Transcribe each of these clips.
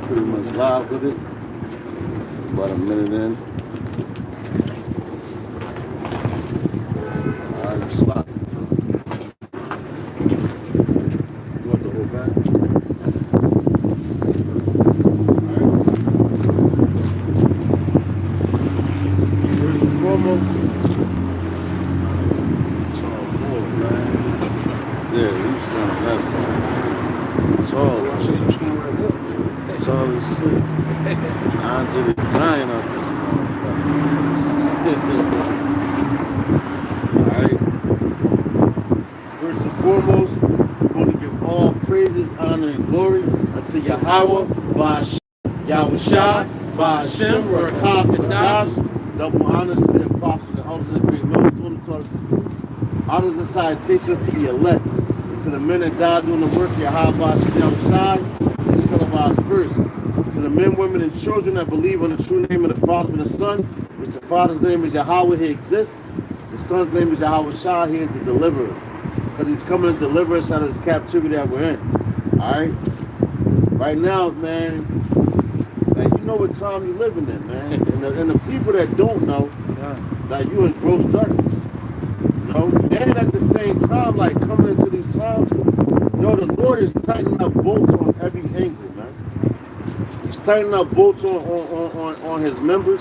pretty much live with it. About a minute in. Alright, slap. You want the whole back? First and foremost, it's all good, man. Yeah, he's trying to mess up. It's all, it's all this shit. Andre the Giant up this motherfucker. Alright. First and foremost, we want to give all praises, honor, and glory unto Yahweh, Ba'Hashem, Yahushua, Ba'Hashem, Rakah Kadash. Double honors to the apostles and elders and great men who taught us the truth. Honors and salutations to the elect, and to the men that died doing the work of Yahweh, Ba'Hashem, Yahushua, and televised first. To the men, women, and children that believe on the true name of the Father and the Son, which the Father's name is Yahweh, he exists. The Son's name is Yahweh Shah, he is the deliverer. Because he's coming to deliver us out of this captivity that we're in. Alright? Right now, man, you know what time you're living in, man. And the people that don't know, that you in gross darkness. You know? And at the same time, like coming into these times, you know, the Lord is tightening up bolts on every angle, man. He's tightening up bolts on his members,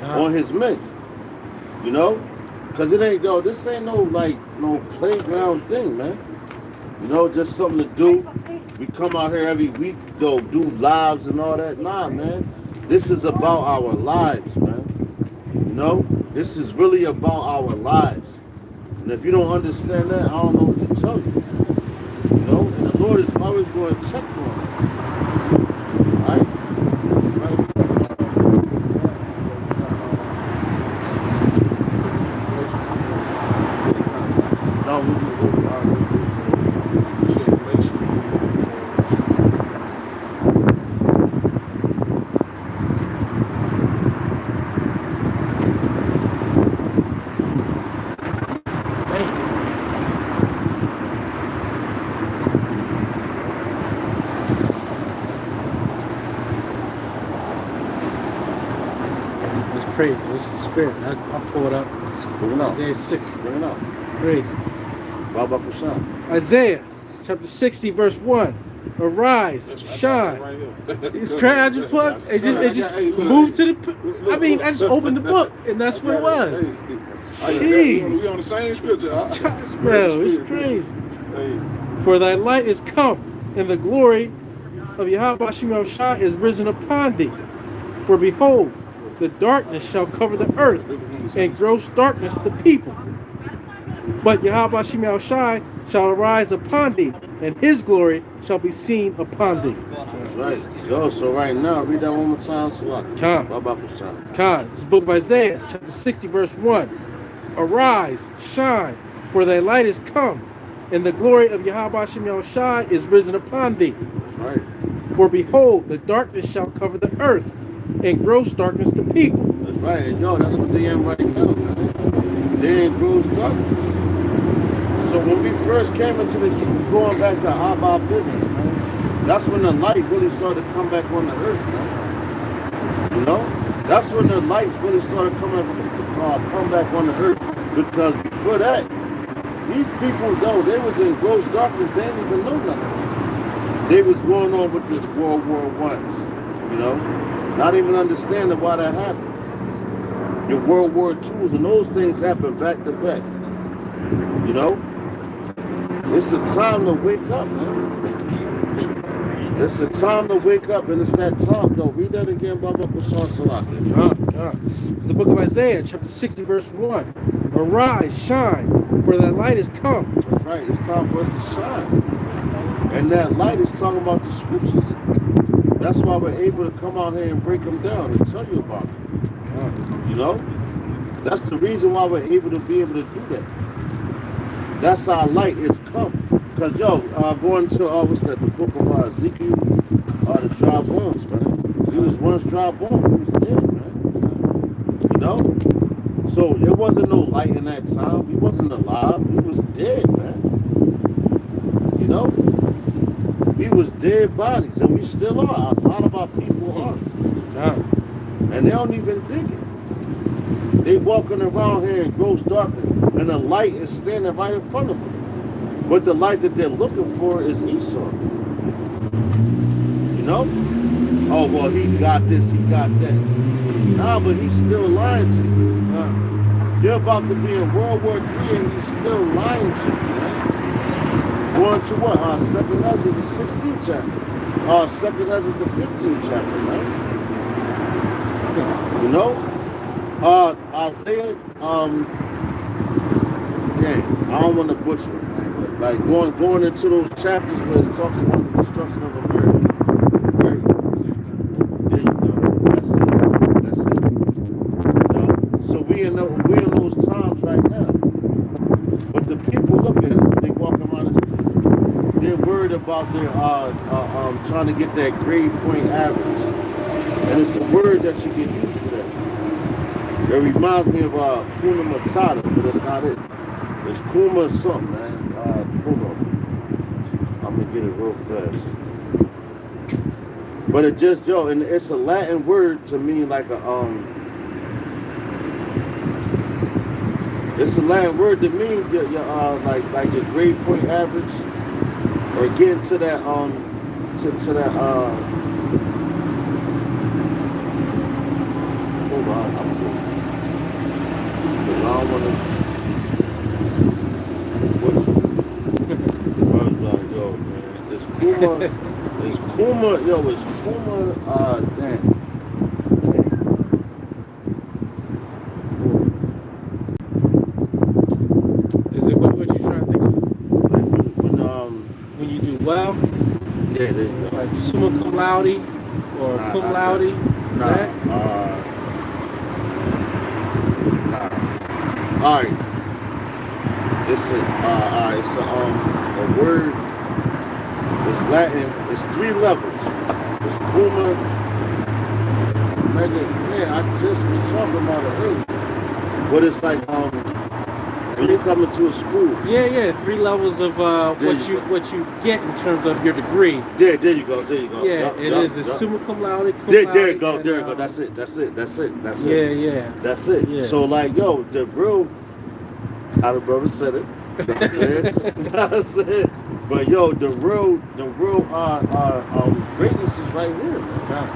on his men. You know? Because it ain't, yo, this ain't no playground thing, man. You know, just something to do. We come out here every week, do lives and all that. Nah, man. This is about our lives, man. You know? This is really about our lives. And if you don't understand that, I don't know what to tell you. You know? And the Lord is always going to check on it. Alright? Crazy. This is the spirit. I'll pull it up. Bring it out. Isaiah 60. Bring it out. Crazy. Baba Kushan. Isaiah chapter 60, verse 1. Arise, shine. It's crazy. I just put it just moved to the. I mean, I just opened the book and that's what it was. Jeez. We on the same scripture. Yo, it's crazy. For thy light is come, and the glory of Yahweh Shah is risen upon thee. For behold, the darkness shall cover the earth, and gross darkness the people. But Yahweh Shai shall arise upon thee, and his glory shall be seen upon thee. That's right. Yo, so right now, read that one more time, Salah. Khan. This is the book of Isaiah, chapter 60, verse 1. Arise, shine, for thy light is come, and the glory of Yahweh Shai is risen upon thee. That's right. For behold, the darkness shall cover the earth, and gross darkness the people. That's right. And yo, that's what they in right now, man. They in gross darkness. So when we first came into the truth, going back to Abba business, man, that's when the light really started to come back on the earth, man. You know? That's when the lights really started come back on the earth. Because before that, these people, though, they was in gross darkness, they didn't even know nothing. They was going on with the World War I's, you know? Not even understanding why that happened. Your World War IIs and those things happen back to back. You know? It's the time to wake up, man. It's the time to wake up, and it's that time, though. Read that again, Baba Kushan Salaki. It's the book of Isaiah, chapter 60, verse 1. Arise, shine, for thy light is come. That's right. It's time for us to shine. And that light is talking about the scriptures. That's why we're able to come out here and break them down and tell you about them. You know? That's the reason why we're able to do that. That's our light. It's come. Because, yo, going to, what's that, the book of Ezekiel, the dry bones, man. He was once dry bones. He was dead, man. You know? So there wasn't no light in that time. He wasn't alive. He was dead, man. You know? We was dead bodies, and we still are. A lot of our people are. And they don't even dig it. They walking around here in gross darkness, and the light is standing right in front of them. But the light that they're looking for is Esau. You know? Oh, well, he got this, he got that. Nah, but he's still lying to you. You're about to be in World War III, and he's still lying to you, man. Going to what? 2nd Ezra, the 16th chapter. 2nd Ezra, the 15th chapter, man. You know? Isaiah, dang, I don't want to butcher it, man, but like going into those chapters where it talks about the destruction of America. Right? There you go. That's it. That's it. You know? So we're in those times right now. But the people look at it, they walk around as people. They're worried about their trying to get that grade point average. And it's a word that you can use for that. It reminds me of Kuna Matata, but that's not it. It's Kuma something, man. Hold on. I'm gonna get it real fast. But it just, and it's a Latin word to mean like it's a Latin word that means your like your grade point average, or getting to that to that hold on, I don't want to. Yo, man, it's Kuma. It's Kuma. Yo, it's Kuma. Damn. Is it what you trying to think of? Like When you do well? Yeah, there you go. Like summa cum laude or cum laude? That? All right. It's a word. It's Latin. It's 3 levels. It's Kuma. Nigga, yeah, I just was talking about it earlier. But it's like when you come into a school. Yeah, 3 levels of what you get in terms of your degree. There you go. Yeah, it is a summa cum laude. There you go. That's it. That's it. Yeah. That's it. Yeah. So like, yo, the real, how the brother said it. That's it. But yo, the real greatness is right here, man.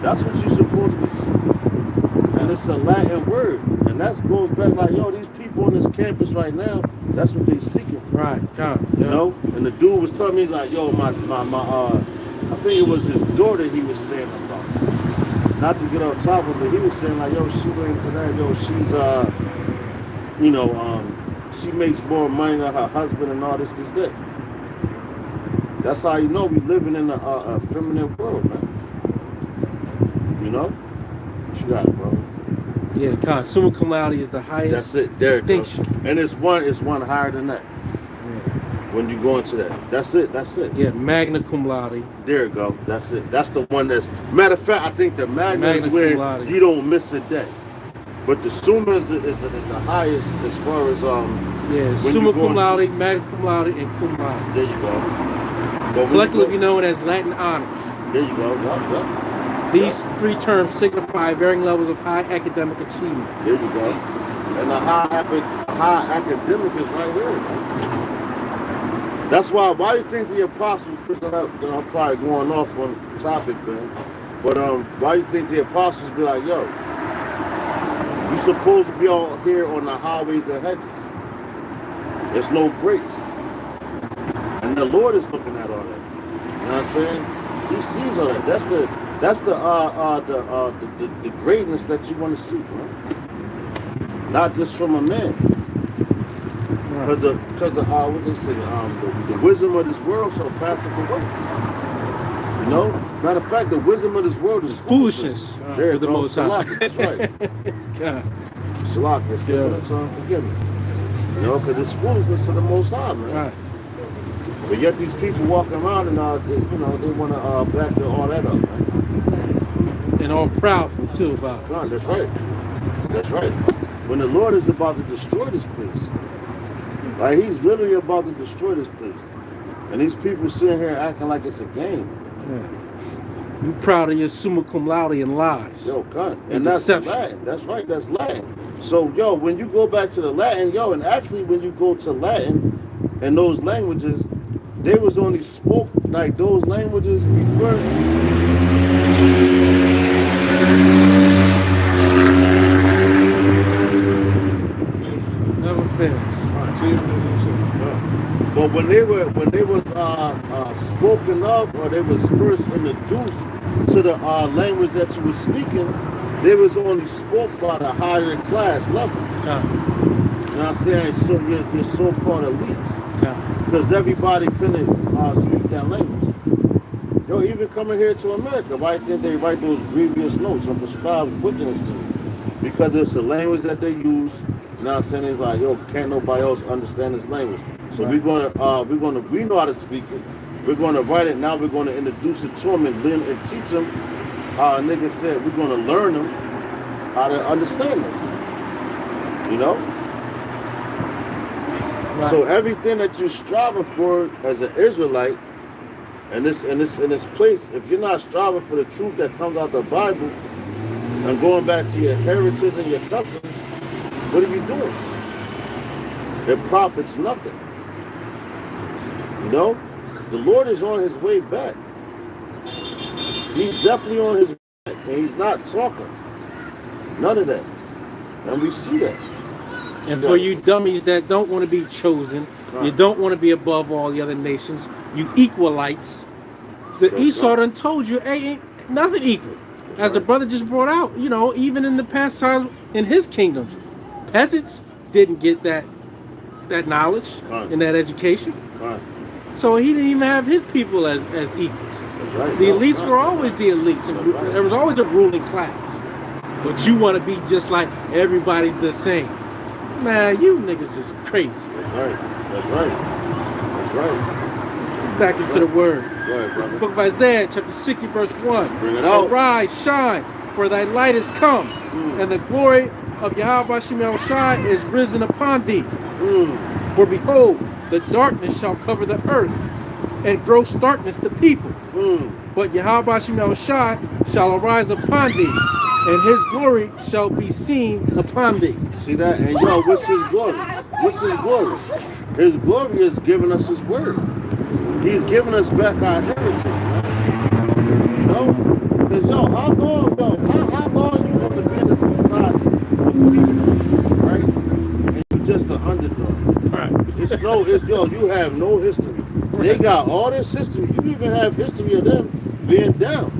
That's what you're supposed to be seeking. And it's a Latin word. And that goes back like, yo, these people on this campus right now, that's what they're seeking for. Right, You know? And the dude was telling me, he's like, yo, my I think it was his daughter he was saying about. Not to get on top of it, he was saying like, yo, she went into that, yo, she's she makes more money than her husband and all this, that. That's how you know we living in a feminine world, man. You know? What you got, bro? Yeah, summa cum laude is the highest That's it. There distinction. It goes. And it's one higher than that. When you go into that. That's it. Yeah, magna cum laude. There you go. That's it. That's the one that's, matter of fact, I think the magna is where you don't miss a day. But the summa is the highest as far as summa cum laude, magna cum laude, and cum laude. There you go. But collectively known as Latin honors. There you go. Yep. These 3 terms signify varying levels of high academic achievement. There you go. And the high academic is right here. That's why do you think the apostles, I'm probably going off on the topic, man. But why do you think the apostles be like, yo, you supposed to be all here on the highways and hedges. There's no breaks. And the Lord is looking at all that. You know what I'm saying? He sees all that. That's the greatness that you want to see, man. Not just from a man. Because what they say, the wisdom of this world shall pass away. You know? Matter of fact, the wisdom of this world is foolishness. There it goes. Salak, that's right. Salak, that's forgive me. You know, because it's foolishness to the Most High, man. Right. But yet these people walking around and they want to back all that up, man. And all proudful too about it. God, that's right. That's right. When the Lord is about to destroy this place, like He's literally about to destroy this place, And these people sitting here acting like it's a game. Yeah. You proud of your summa cum laude and lies. Yo, gun. And that's Latin. That's right, that's Latin. So, yo, when you go back to the Latin, yo, and actually when you go to Latin and those languages, they was only spoke, like those languages refer. Never fails. But when they was spoken of, or they was first introduced to the language that you were speaking, they was only spoke by the higher class level. Yeah. You know what I'm saying? So you're so-called elites. Yeah. Because everybody couldn't speak that language. Yo, even coming here to America, why think they write those grievous notes and prescribe wickedness to you? Because it's the language that they use. You know what I'm saying? It's like, yo, can't nobody else understand this language. So right. we know how to speak it. We're gonna write it. Now we're gonna introduce it to them and teach them. Nigga said we're gonna learn them how to understand this. You know? Right. So everything that you're striving for as an Israelite, in this place, if you're not striving for the truth that comes out the Bible and going back to your heritage and your customs, what are you doing? It profits nothing. You know? The Lord is on his way back. He's definitely on his way back, and he's not talking. None of that. And we see that. And for you dummies that don't want to be chosen, you don't want to be above all the other nations, you equalites, the Esau done told you, hey, ain't nothing equal. As the brother just brought out, you know, even in the past times in his kingdoms, peasants didn't get that knowledge and that education. So he didn't even have his people as equals. Right, the elites were always the elites. And there was always a ruling class. But you want to be just like everybody's the same. Man, you niggas is crazy. That's right. Back into the word. Go ahead, This is the book of Isaiah, chapter 60, verse 1. Bring it out. Arise, shine, for thy light is come, and the glory of Yahweh Shemel Shai is risen upon thee. For behold, the darkness shall cover the earth, and gross darkness the people. But Yahweh Shemel Shai shall arise upon thee, and his glory shall be seen upon thee. See that? And yo, what's his glory? What's his glory? His glory is giving us his word. He's giving us back our heritage, man. You know? Because yo, how long you gonna be in a society of people, right? And you just an underdog. Right. You have no history. They got all this history. You even have history of them being down.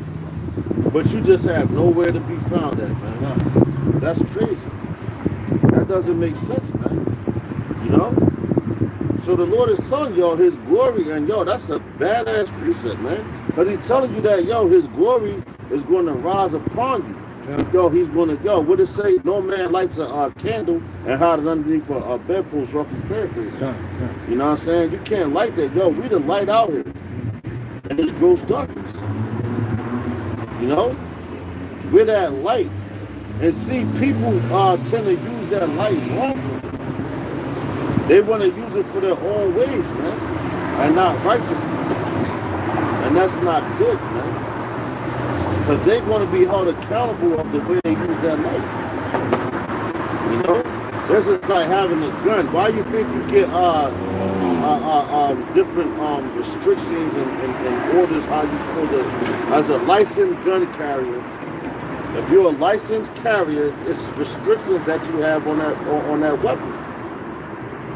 But you just have nowhere to be found at, man. That's crazy. That doesn't make sense, man. You know? So the Lord is telling y'all his glory, and yo, that's a badass precept, man. Because he's telling you that, yo, his glory is going to rise upon you. Yeah. Yo, he's going to, what it say? No man lights a candle and hide it underneath a bedpost, roughly paraphrase. You know what I'm saying? You can't light that. Yo, we the light out here. And it's gross darkness. You know? We're that light. And see, people tend to use that light wrongfully. They want to use it for their own ways, man. And not righteously. And that's not good, man. Because they're going to be held accountable of the way they use that light. You know? This is like having a gun. Why do you think you get different restrictions and orders how you're supposed to, as a licensed gun carrier? If you're a licensed carrier, it's restrictions that you have on that weapon.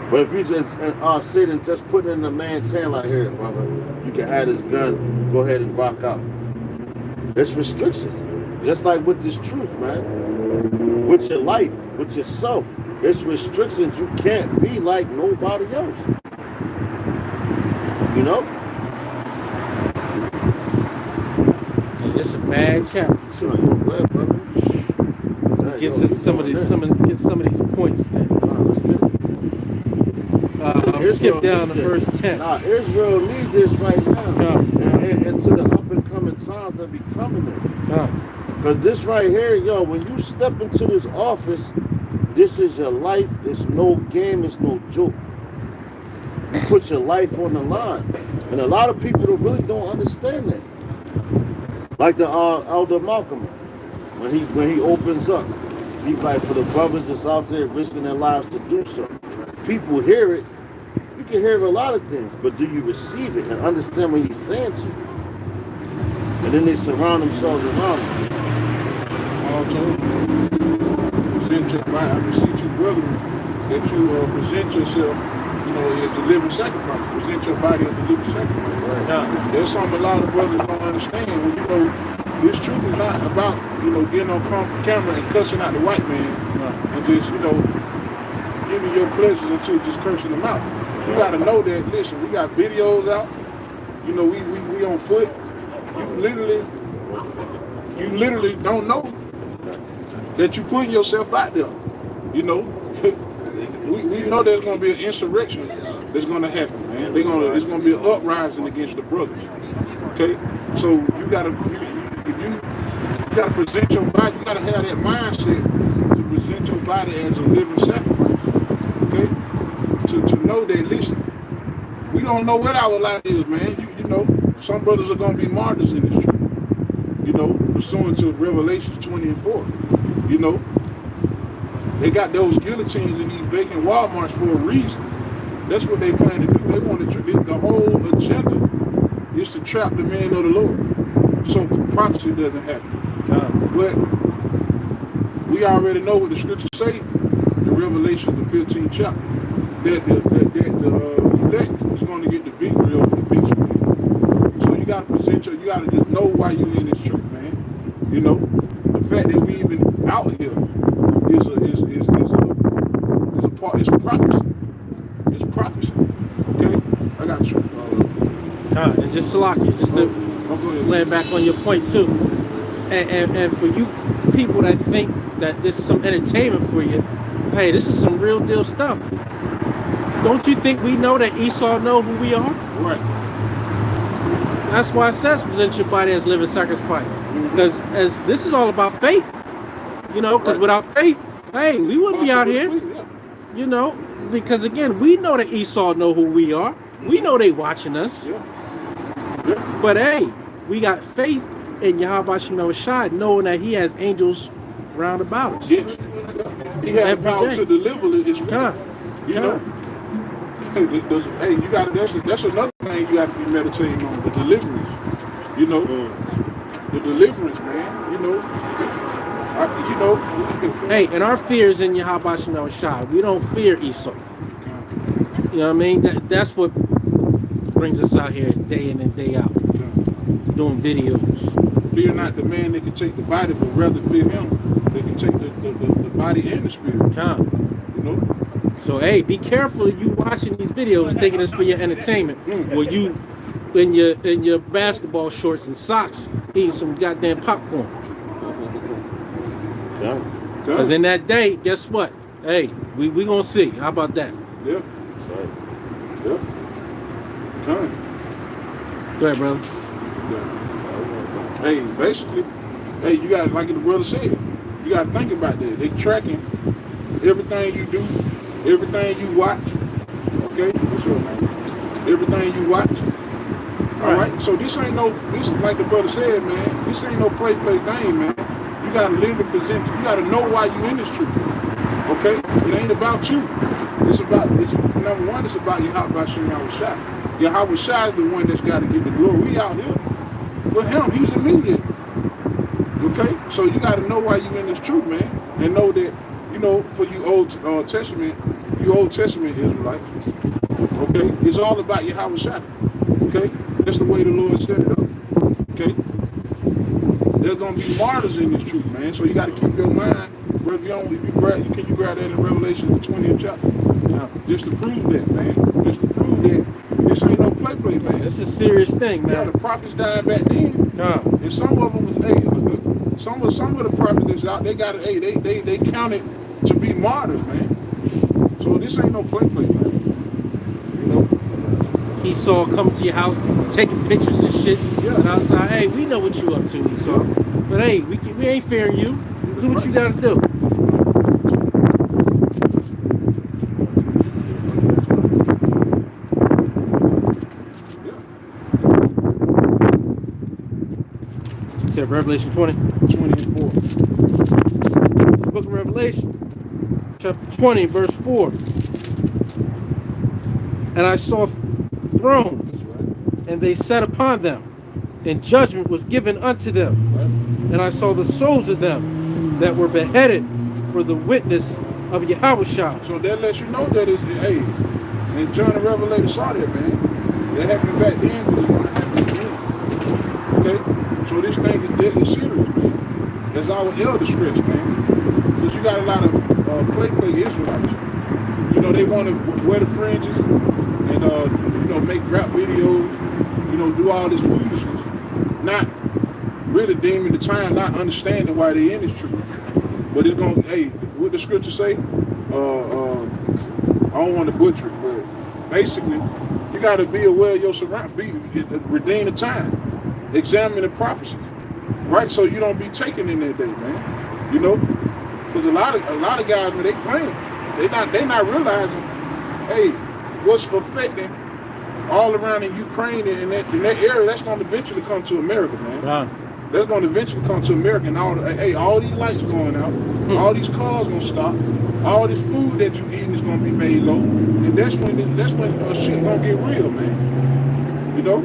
But if you just sit and just put it in a man's hand like, here, brother, you can have this gun, go ahead and rock out. It's restrictions. Just like with this truth, man. With your life, with yourself. It's restrictions. You can't be like nobody else. You know? It's a bad chapter. Sure, you're glad, brother. Get some of these points then. Skip down to verse 10. Israel needs this right now. And to the up and coming times that be coming in. Because this right here, yo, when you step into this office, this is your life. It's no game. It's no joke. put your life on the line. And a lot of people really don't understand that. Like the Elder Malcolm, when he opens up, he's like, for the brothers that's out there risking their lives to do so. People hear it. You can hear a lot of things, but do you receive it and understand what he's saying to you? And then they surround themselves around him. All told, I beseech you, brethren, that you present yourself, as a living sacrifice. Present your body as a living sacrifice. Right. Yeah. There's something a lot of brothers don't understand. When this truth is not about getting on camera and cussing out the white man, right, and just giving your pleasures until just cursing them out. You got to know that. Listen, we got videos out. We on foot. You literally don't know that you're putting yourself out there. We know there's going to be an insurrection that's going to happen, man. There's going to be an uprising against the brothers. Okay, so you got to present your body. You got to have that mindset to present your body as a living sacrifice. Okay, to know that, listen, we don't know what our life is, man. Some brothers are going to be martyrs in this truth. Pursuant to Revelations 20 and 4. They got those guillotines in these vacant Walmarts for a reason. That's what they plan to do. They want to, the whole agenda is to trap the man of the Lord. So prophecy doesn't happen. But we already know what the scriptures say in Revelation, the 15th chapter, that the elect is going to get the victory over the beast. So you got to you got to just know why you're in this truth, man. The fact that we even out here is a part. It's prophecy. It's prophecy. Okay, I got you. And just Salakia, just to land back on your point too, and for you people that think that this is some entertainment for you, hey, this is some real deal stuff. Don't you think we know that Esau know who we are? Right. That's why it says present your body as living sacrifice. Because as this is all about faith. Because without faith, hey, we wouldn't be out here. Because again, we know that Esau know who we are. We know they watching us. Yeah. But hey, we got faith in Yahweh Shema Shai, knowing that he has angels round about us. Yes. He has power to deliver his people. Hey, you got that's another thing you got to be meditating on, the deliverance. The deliverance, man. Hey, and our fear is in Yahweh Shema Shai. We don't fear Esau. You know what I mean? That's what brings us out here day in and day out, doing videos. Fear not the man that can take the body, but rather fear him that can take the body and the spirit. So hey, be careful you watching these videos thinking it's for your entertainment. Or you in your basketball shorts and socks eating some goddamn popcorn. Because in that day, guess what? Hey, we gonna see. How about that? Yeah. Yeah. Come. Go ahead, brother. Yeah. Hey, basically, you got, like the brother said, you got to think about that. They tracking everything you do, everything you watch. Okay? Everything you watch. All right. So this like the brother said, man, this ain't no play thing, man. You got to literally present, you got to know why you in this truth. Okay? It ain't about you. Number one, it's about Yahweh Shema Shai. Yahweh Shai is the one that's got to get the glory. We out here. For him, he's the mediator. Okay? So you got to know why you in this truth, man. And know that, for you Old Testament Israelites, okay? It's all about Yahweh Shai. Okay? That's the way the Lord set it up. Okay? There's going to be martyrs in this truth, man. So you got to keep your mind. Can you grab that in Revelation, the 20th chapter? Yeah. Just to prove that, man. Just to prove that this ain't no play, man. It's a serious thing, man. Yeah, the prophets died back then. Yeah. And some of them was, some of the prophets that's out, they got it, they counted to be martyrs, man. So this ain't no play, man. Esau come to your house, taking pictures and shit. Yeah. And outside, hey, we know what you up to, Esau. Yeah. But hey, we ain't fearing you. Do what you gotta do. said Revelation 20. 20 and 4. It's the book of Revelation, chapter 20, verse 4. And I saw thrones, and they sat upon them, and judgment was given unto them. Right? And I saw the souls of them that were beheaded for the witness of Yahushua. So that lets you know that it's, hey, and John the Revelator saw that, man. That happened back then, but it's going to happen again. Okay? So this thing is deadly serious, man. That's our elder stress, man. Because you got a lot of play Israelites. You know, they want to wear the fringes and, you know, make rap videos, you know, do all this foolishness. Not really deeming the time, not understanding why they in this truth. But it's going to, hey, what the scripture say? I don't want to butcher it, but basically, you got to be aware of your surroundings, redeem the time, examine the prophecies, right? So you don't be taken in that day, man. You know, because a lot of guys when they playing, they not realizing, hey, what's affecting all around in Ukraine and in that area. That's going to eventually come to America, man. Yeah. That's going to eventually come to America, and all these lights going out, all these cars going to stop, all this food that you eating is going to be made low, and that's when shit going to get real, man. You know?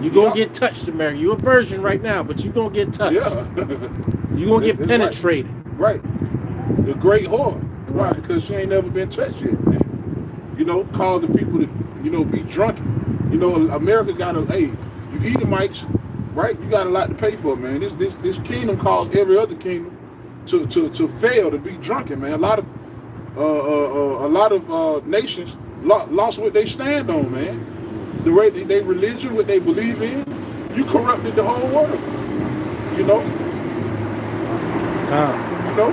You gonna get touched, America. You a virgin right now, but you gonna get touched. Yeah. You gonna get That's penetrated. Right. The great whore. Why? Because she ain't never been touched yet, man. You know, cause the people to, you know, be drunken. You know, America got a, hey, you Edomites, right? You got a lot to pay for, man. This kingdom caused every other kingdom to fail, to be drunken, man. A lot of nations lost what they stand on, man. The way they religion, what they believe in, you corrupted the whole world. You know? You know?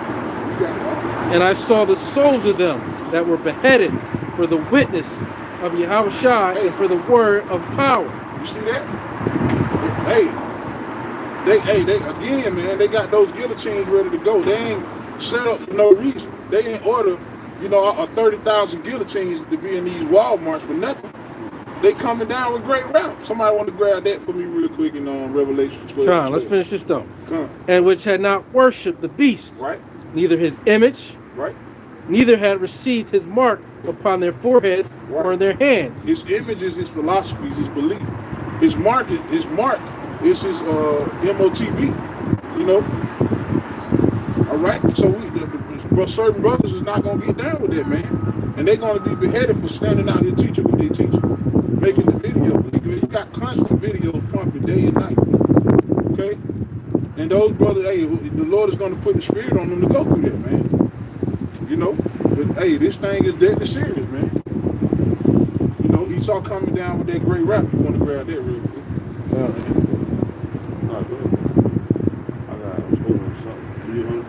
And I saw the souls of them that were beheaded for the witness of Yahushua and for the word of power. You see that? They again, man, they got those guillotines ready to go. They ain't set up for no reason. They didn't order, you know, 30,000 guillotines to be in these Walmarts for nothing. They coming down with great wrath. Somebody want to grab that for me real quick in Revelation 12. Come on, let's finish this though. Come on. And which had not worshipped the beast, Right? neither his image, Right? neither had received his mark upon their foreheads or in their hands. His images, his philosophies, his belief. His mark is his MOTB. You know? All right? So certain brothers is not going to get down with that, man. And they're going to be beheaded for standing out here teaching what they teach. Making the videos. You got constant videos pumping day and night. Okay? And those brothers, hey, the Lord is going to put the spirit on them to go through that, man. You know? But hey, this thing is deadly serious, man. You know, Esau coming down with that great rap. You want to grab that real quick? No, good. I was holding something. Yeah.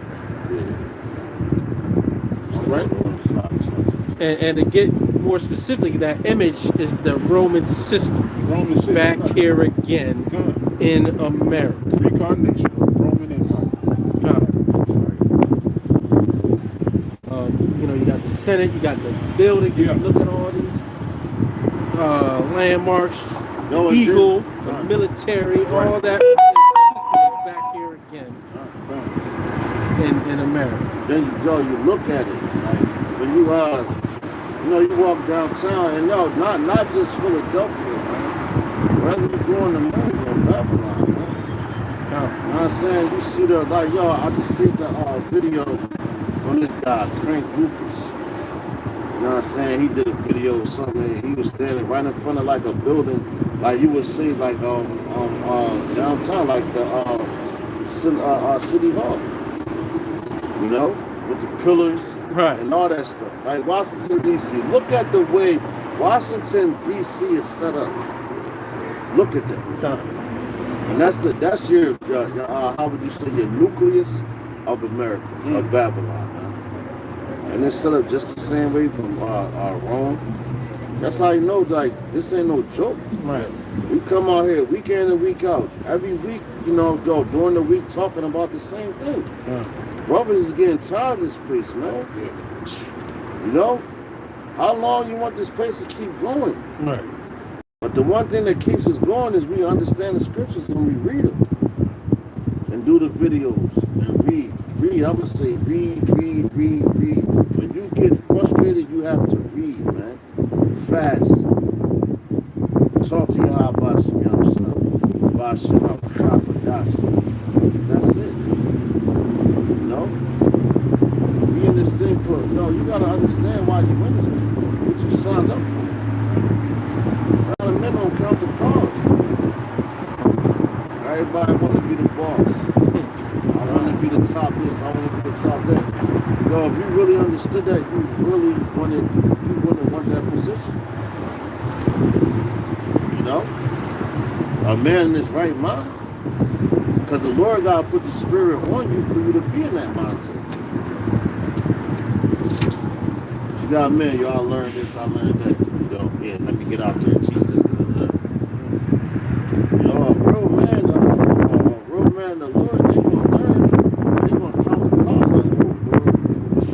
All right. And to get more specifically, that image is the Roman system. Roman system. Back here again in America. Reincarnation of the Roman Empire. You know, you got the Senate, you got the buildings. Yeah. You look at all these landmarks, No, the it eagle, didn't. the military, Right. all that system is back here again in America. Then you go, you look at it. Like when you walk downtown, and no, not just Philadelphia, man. Wherever you go in America, Babylon, man. You know what I'm saying? You see the, like, yo, I just see the video from this guy, Frank Lucas. You know what I'm saying? He did a video or something. He was standing right in front of like a building, like you would see, like downtown, like the City Hall. You know, with the pillars and all that stuff. Like Washington D.C. Look at the way Washington D.C. is set up. Look at that. And that's your how would you say, your nucleus of America, of Babylon. And it's set up just the same way from Rome. That's how you know, like, this ain't no joke. Right. We come out here week in and week out. Every week, you know, during the week talking about the same thing. Brothers is getting tired of this place, man. You know? How long you want this place to keep going? Right. But the one thing that keeps us going is we understand the scriptures and we read them. And do the videos and read. Read. I'm going to say read. When you get frustrated, you have to read, man. Fast. Talk to Yahweh Bashim Yahweh. Bashim Yahweh. That's it. No? We in this thing for, no, you got to understand why you in this thing. What you signed up for. A lot of men don't count the cost. Everybody want to be the boss. I want to be the top this. I want to be the top that. Yo, if you really understood that, you really wouldn't want that position. You know? A man in his right mind. Because the Lord God put the spirit on you for you to be in that mindset. But you got men, y'all learned this, I learned that. You know, yeah, let me get out there and teach this. You know, a real man, the Lord, they gonna learn. They gonna count the cost like, oh, Lord,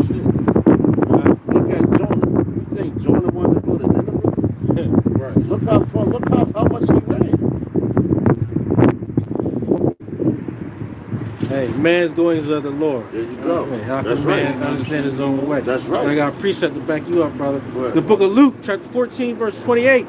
shit. Look at Jonah. You think Jonah wanted to go to Nineveh? Right. Look how far, look how much he made. Hey, man's goings of the Lord. There you go. Hey, how That's can man right. understand his own way? That's right. And I got a precept to back you up, brother. Right. The book of Luke, chapter 14, verse 28.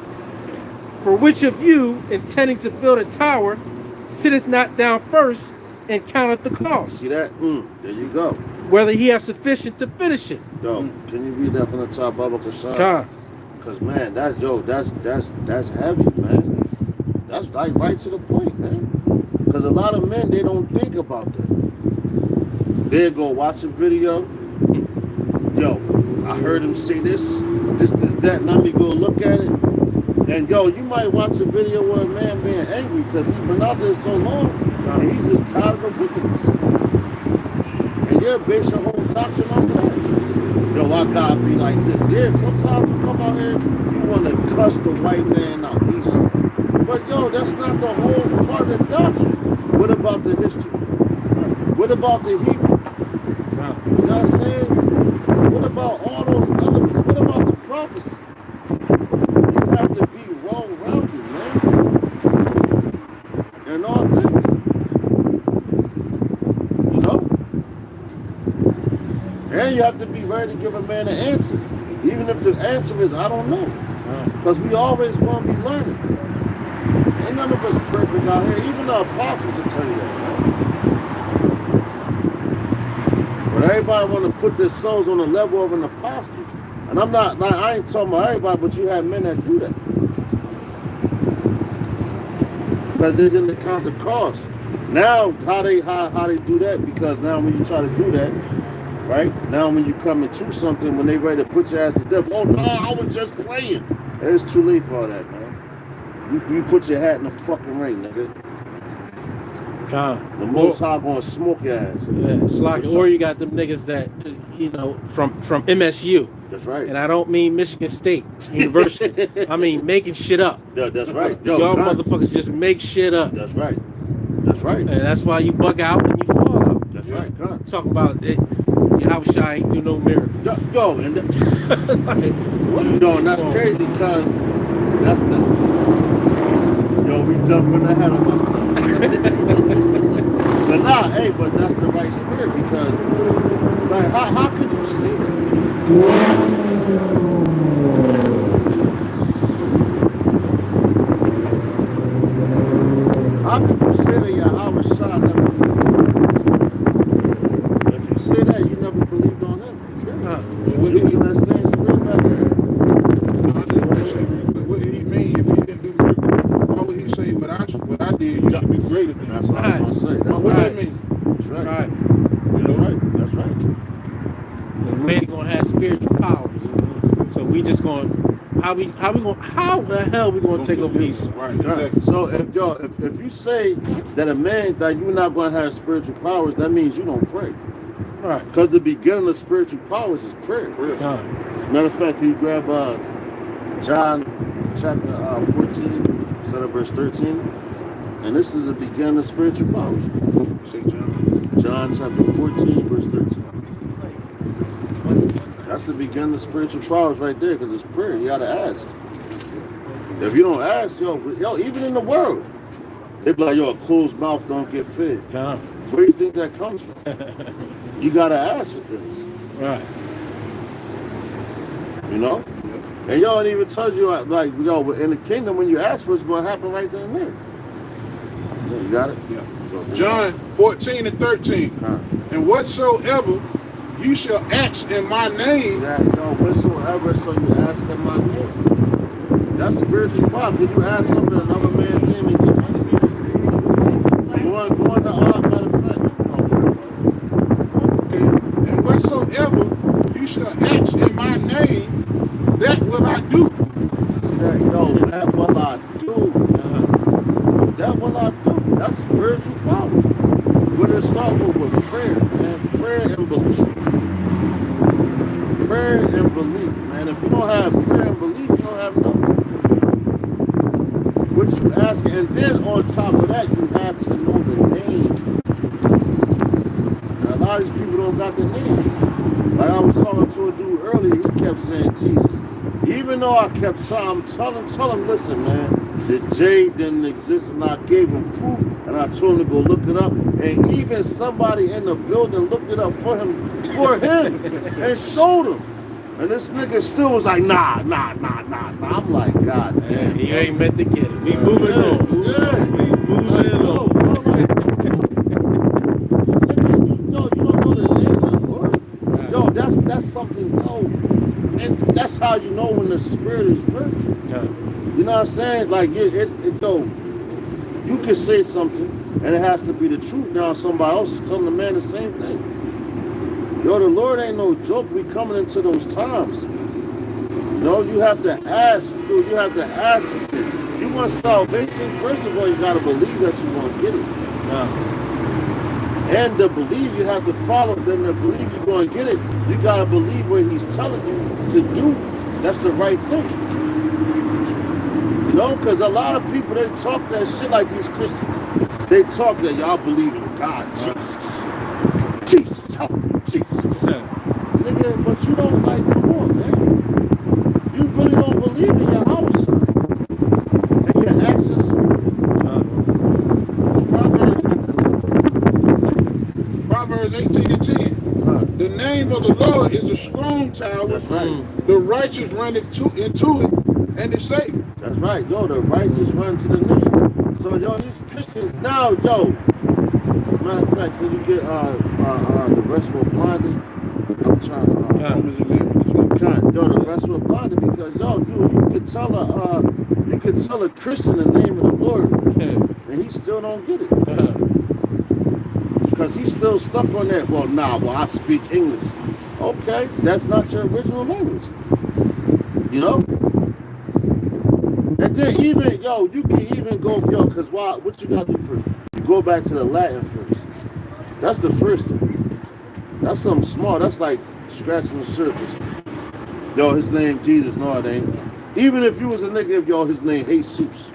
For which of you, intending to build a tower, sitteth not down first and counteth the cost, See that? There you go. whether he have sufficient to finish it? Yo, can you read that from the top, Baba Kashan? God. Because, man, that's heavy, man. That's like right to the point, man. Because a lot of men, they don't think about that. They'll go watch a video. Yo, I heard him say this, that. Let me go look at it. And, yo, you might watch a video where a man being angry because he's been out there so long and he's just tired of wickedness. And you'll base your whole doctrine on that. Yo, I gotta be like this. Yeah, sometimes you come out here, you want to cuss the white man out. But, yo, that's not the whole part of the doctrine. What about the history? What about the Hebrew? You know what I'm saying? What about all those elements? What about the prophecy? You have to be well-rounded, man. In all things. You know? And you have to be ready to give a man an answer. Even if the answer is, I don't know. Because we always want to be learning. Ain't none of us perfect out here. Even the apostles will tell you that, man. But everybody want to put their souls on the level of an apostle. And I'm not, like, I ain't talking about everybody, but you have men that do that. Because they didn't count the cost. Now, how they do that, because now when you try to do that, right? Now when you come into something, when they ready to put your ass to death, oh no, I was just playing. It's too late for all that, man. You put your hat in the fucking ring, nigga. The Most High gonna smoke your ass. Yeah, it's like, or you got them niggas that, you know, from MSU. That's right. And I don't mean Michigan State University. I mean making shit up. Yeah, that's right. Yo, y'all God. motherfuckers just make shit up. That's right. That's right. And that's why you bug out and you fall out. That's right. God. Talk about it. Your house shy ain't do no miracles. Yo, and that's crazy because that's the. Yo, we jumping ahead of ourselves. But nah, hey, but that's the right spirit because, like, how could you say that? How could you say that Yahweh Shah never believed on him? If you say that, you never believed on him. You using that same spirit back there. What did he mean if he didn't do miracles? Why would he say what I did, you should do greater than That's what I'm going to say. That's what right. that mean? That's right. Right. That's right. That's right. We ain't gonna have spiritual powers. So we just gonna how the hell we gonna take over these? Right, Right. exactly. So if you say that a man that you're not going to have spiritual powers, that means you don't pray. Right. Because the beginning of spiritual powers is prayer. Matter of fact, can you grab John chapter 14, instead of verse 13? And this is the beginning of spiritual powers. Say John. John chapter 14, verse 13. That's the beginning of spiritual powers right there, because it's prayer. You got to ask. If you don't ask, yo, even in the world, they be like, yo, a closed mouth don't get fed. Nah. Where do you think that comes from? You gotta ask for things. Right. You know? And y'all don't even tell you, like, yo, in the kingdom, when you ask for it, it's going to happen right then and there. Yeah, you got it? Yeah. John 14 and 13. And whatsoever you shall ask in my name. Yeah, yo, whatsoever, so you ask in my name. That's spiritual power. Did you ask something in another man's name and get answered? That's crazy. Go on to matter of fact. Okay. And whatsoever you shall ask in my name, that will I do. See that? Yo, that will I do. That will I do. That's spiritual power. But it starts with prayer, man. Prayer and belief. Prayer and belief, man. If you don't have prayer and belief, you don't have nothing. What you ask, and then on top of that, you have to know the name. Now, a lot of these people don't got the name. Like I was talking to a dude earlier, he kept saying Jesus. Even though I kept telling him, listen, man, the J didn't exist, and I gave him proof, and I told him to go look it up, and even somebody in the building looked it up for him, and showed him. And this nigga still was like, nah. I'm like, God damn. You ain't meant to get it. We Yeah, moving on. yeah. We moving on. Yo, you don't know the name of the Lord? Yo, that's something, yo. And that's how you know when the spirit is working. You know what I'm saying? Like, though, you can say something, and it has to be the truth. Now somebody else is telling the man the same thing. Yo, the Lord ain't no joke. We coming into those times. No, you have to ask, dude. You have to ask. You want salvation? First of all, you got to believe that you want to get it. And to believe, you have to follow. Then to believe you're going to get it, you got to believe what he's telling you to do. That's the right thing. You know, because a lot of people, they talk that shit like these Christians. They talk that y'all believe in God, Jesus, nigga, but you don't like, come on, man. You really don't believe in your house, son. And you're asking spirit. Proverbs 18 and 10. The name of the Lord is a strong tower. That's right. The righteous run into it and is safe. That's right, yo, the righteous run to the name. So, yo, these Christians now, yo, matter of fact, can you get the rest with Blondie? I'm trying to, yo, the rest with Blondie, because, yo, you can tell a Christian the name of the Lord, and he still don't get it. Because he's still stuck on that, well, I speak English. Okay, that's not your original language. You know? And then even, yo, you can even go, yo, because what you got to do first? You go back to the Latin first. That's the first thing. That's something small. That's like scratching the surface. Yo, his name Jesus. No, it ain't. Even if you was a nigga, yo, his name Jesus.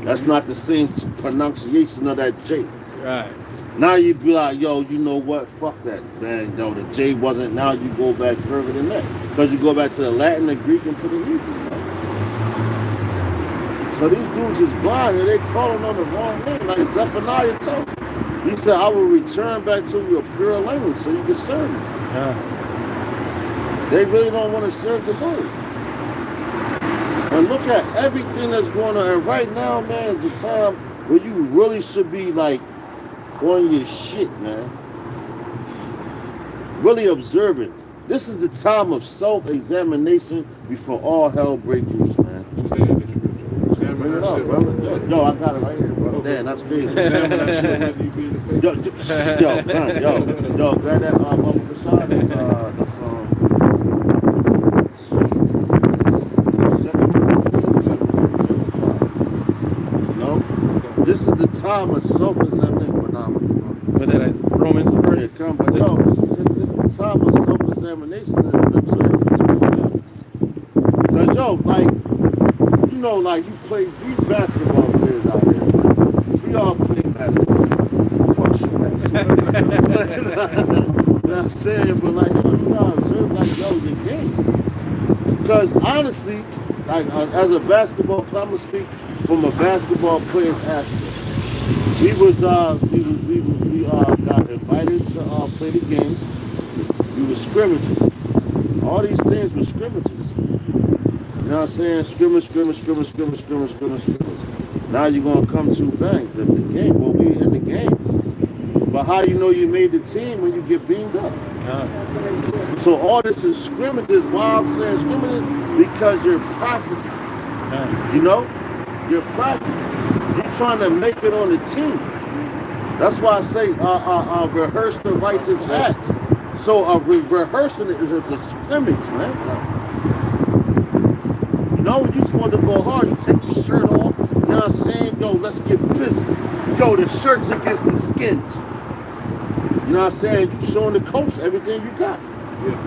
That's not the same pronunciation of that J. Right. Now you be like, yo, you know what? Fuck that, man. No, the J wasn't. Now you go back further than that. Because you go back to the Latin, the Greek, and to the Hebrew. So these dudes is blind and they calling on the wrong name. Like Zephaniah told you. He said, I will return back to your pure language so you can serve me. They really don't want to serve the Lord. And look at everything that's going on. And right now, man, is the time where you really should be like on your shit, man. Really observant. This is the time of self-examination before all hell breaks loose, man. Bring it up, brother. Yo, I got it right here, bro. Damn, that's crazy. Yo, grab that Bubba Rashad. This is the time of self-examination. But that is Romans first. Yeah, come, but yo, it's the time of self-examination and observance. Because, yo, like, you know, like, we basketball players out here. We all play basketball. Fuck shit. Not saying, but, like, yo, you gotta observe, like, yo, your game. Because, honestly, like as a basketball player, I'm gonna speak from a basketball player's aspect. We got invited to play the game. We were scrimmaging. All these things were scrimmages. You know what I'm saying? Scrimmage. Now you're gonna come to bang the game. Well, we in the game. But how you know you made the team when you get beamed up? So all this is scrimmages. Why I'm saying scrimmages? Because you're practicing. You know? You're practicing. You're trying to make it on the team. That's why I say rehearse the righteous acts. So rehearsing it is a scrimmage, man. You know, when you just want to go hard, you take your shirt off. You know what I'm saying? Yo, let's get busy. Yo, the shirt's against the skins. You know what I'm saying? You showing the coach everything you got. Yeah.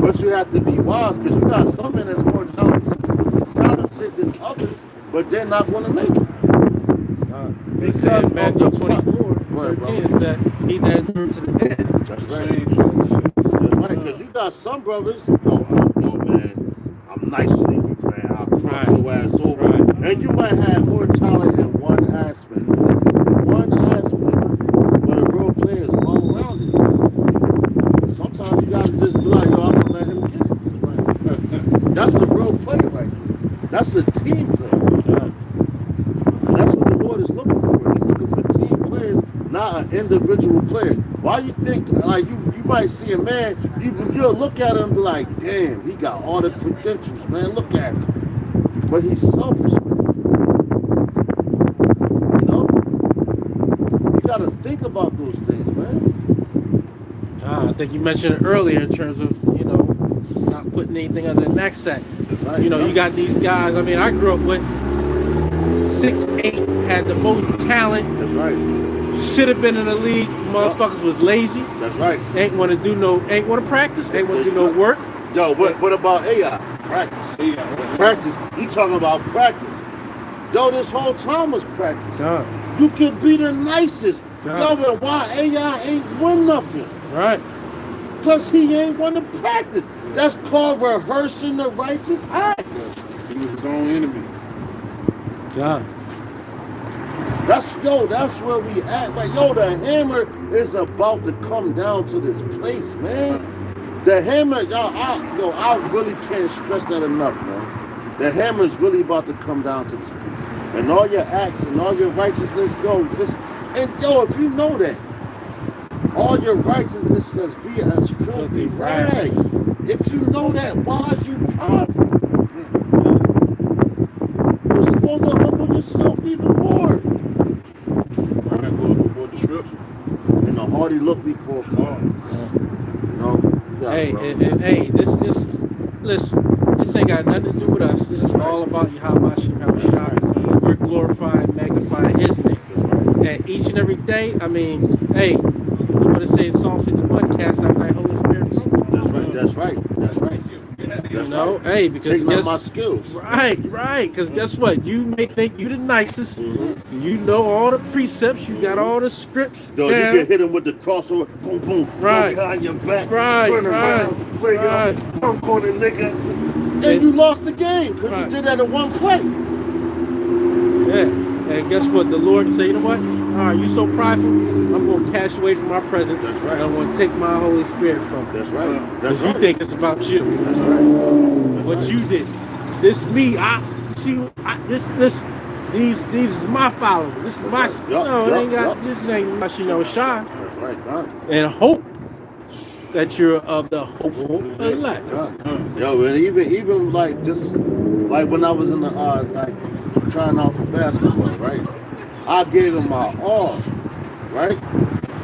But you have to be wise because you got some men that's more talented than others, but they're not going to make it. It says in Matthew 24:13, it said, "He that endures to the end." That's right. That's right. Because you got some brothers, yo, man, I'm nicer than you, man. I'll cross your ass over. Right. And you might have more talent in one aspect. But a real player is well rounded. Sometimes you gotta just be like, yo, I'm gonna let him get it. That's a real player right there. That's a team player. That's what the Lord is looking for. He's looking for team players, not an individual player. Why you think like you might see a man, you'll look at him and be like, damn, he got all the credentials, man. Look at him. But he's selfish, man. You know? You gotta think about those things, man. I think you mentioned it earlier in terms of, not putting anything under the neck sack. Right. You got these guys. I mean, I grew up with 6'8", had the most talent. That's right. Should have been in the league. Motherfuckers was lazy. That's right. Ain't want to practice. Ain't want to do no work. Yo, what about AI? Practice. Practice. You talking about practice. Yo, this whole time was practice. You could be the nicest. Yo, but why AI ain't win nothing? Right. Because he ain't want to practice. That's called rehearsing the righteous acts. He was his own enemy. God. That's where we at. Like, yo, the hammer is about to come down to this place, man. The hammer, I really can't stress that enough, man. The hammer is really about to come down to this place. And all your acts and all your righteousness, if you know that, all your righteousness says be as filthy rags. If you know that, why is you prideful? You're supposed to humble yourself even more. Pride goes before destruction. And a haughty look before fall. You know? Listen, this ain't got nothing to do with us. This is all about Yahweh Shai. We're glorifying, magnifying His name. And each and every day, I mean, hey, I'm going to say Psalm 51, cast out thy Holy Spirit. That's right. Hey, because take my skills. Right. Because guess what? You may think you the nicest. Mm-hmm. You know all the precepts. You got all the scripts. Yo, you can hit him with the crossover. Boom, boom. Right. Behind your back. Right. Turn around. Play up. Dunk on the nigga. And you lost the game because you did that in one play. Yeah. And guess what? The Lord say, you know what? All right, you so prideful, I'm going to cast you away from my presence. That's right. And I'm going to take my Holy Spirit from you. That's right. Because you think it's about you. That's right. What you did. This me, these is my followers. This is my, this ain't my Shino Shai. That's right, God. And hope that you're of the hopeful elect. Yo, and even like just like when I was in the trying out for basketball, right? I gave him my all, right?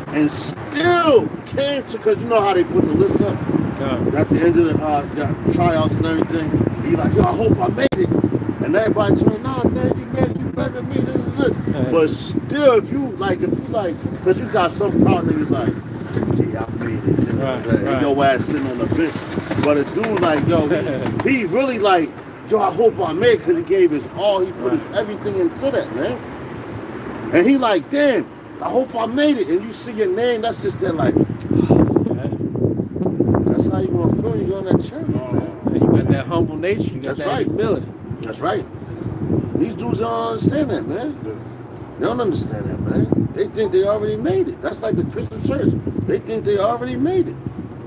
And still came to, because you know how they put the list up at the end of the tryouts and everything. He like, yo, I hope I made it. And everybody told me, nah, man, you made it, you better than me. But still, if you like, because you got some proud niggas like, yeah, I made it. And your ass sitting on the bench. But a dude like, yo, he really like, yo, I hope I made it, because he gave his all. He put his everything into that, man. And he like, damn, I hope I made it. And you see your name, that's just that like, that's how you gonna feel. You go on that church, man. And you got that humble nature. You got That's that right. humility. That's right. These dudes don't understand that, man. They don't understand that, man. They think they already made it. That's like the Christian church. They think they already made it.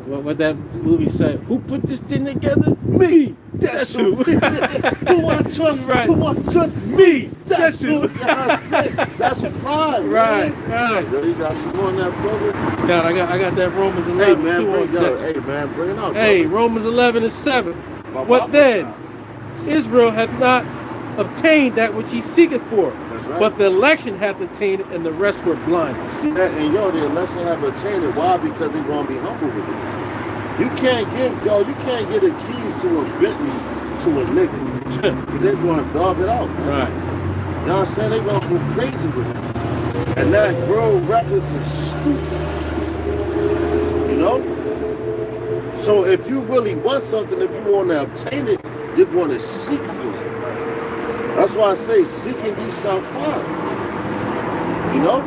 What that movie said? Who put this thing together? Me. That's who. Who I trust? Right. Who I trust? Me. That's who. That's it. That's pride, man. Right. Yo, you got some more in that, brother? God, I got that Romans Hey, 11 man, too on deck. hey, man, bring it out. Hey, brother. Romans 11:7. My What Bible then? child. Israel hath not obtained that which he seeketh for, That's right. but the election hath attained it, and the rest were blind. See that? And yo, the election have attained it. Why? Because they're gonna be humble with it. You can't get the keys to a Bentley to a nigga. Cause they're gonna dog it out, man. Right. You know what I'm saying? They're gonna go crazy with it. And that girl reckless is stupid. You know? So if you really want something, if you want to obtain it, you're going to seek for it. That's why I say, seeking ye shall find. You know?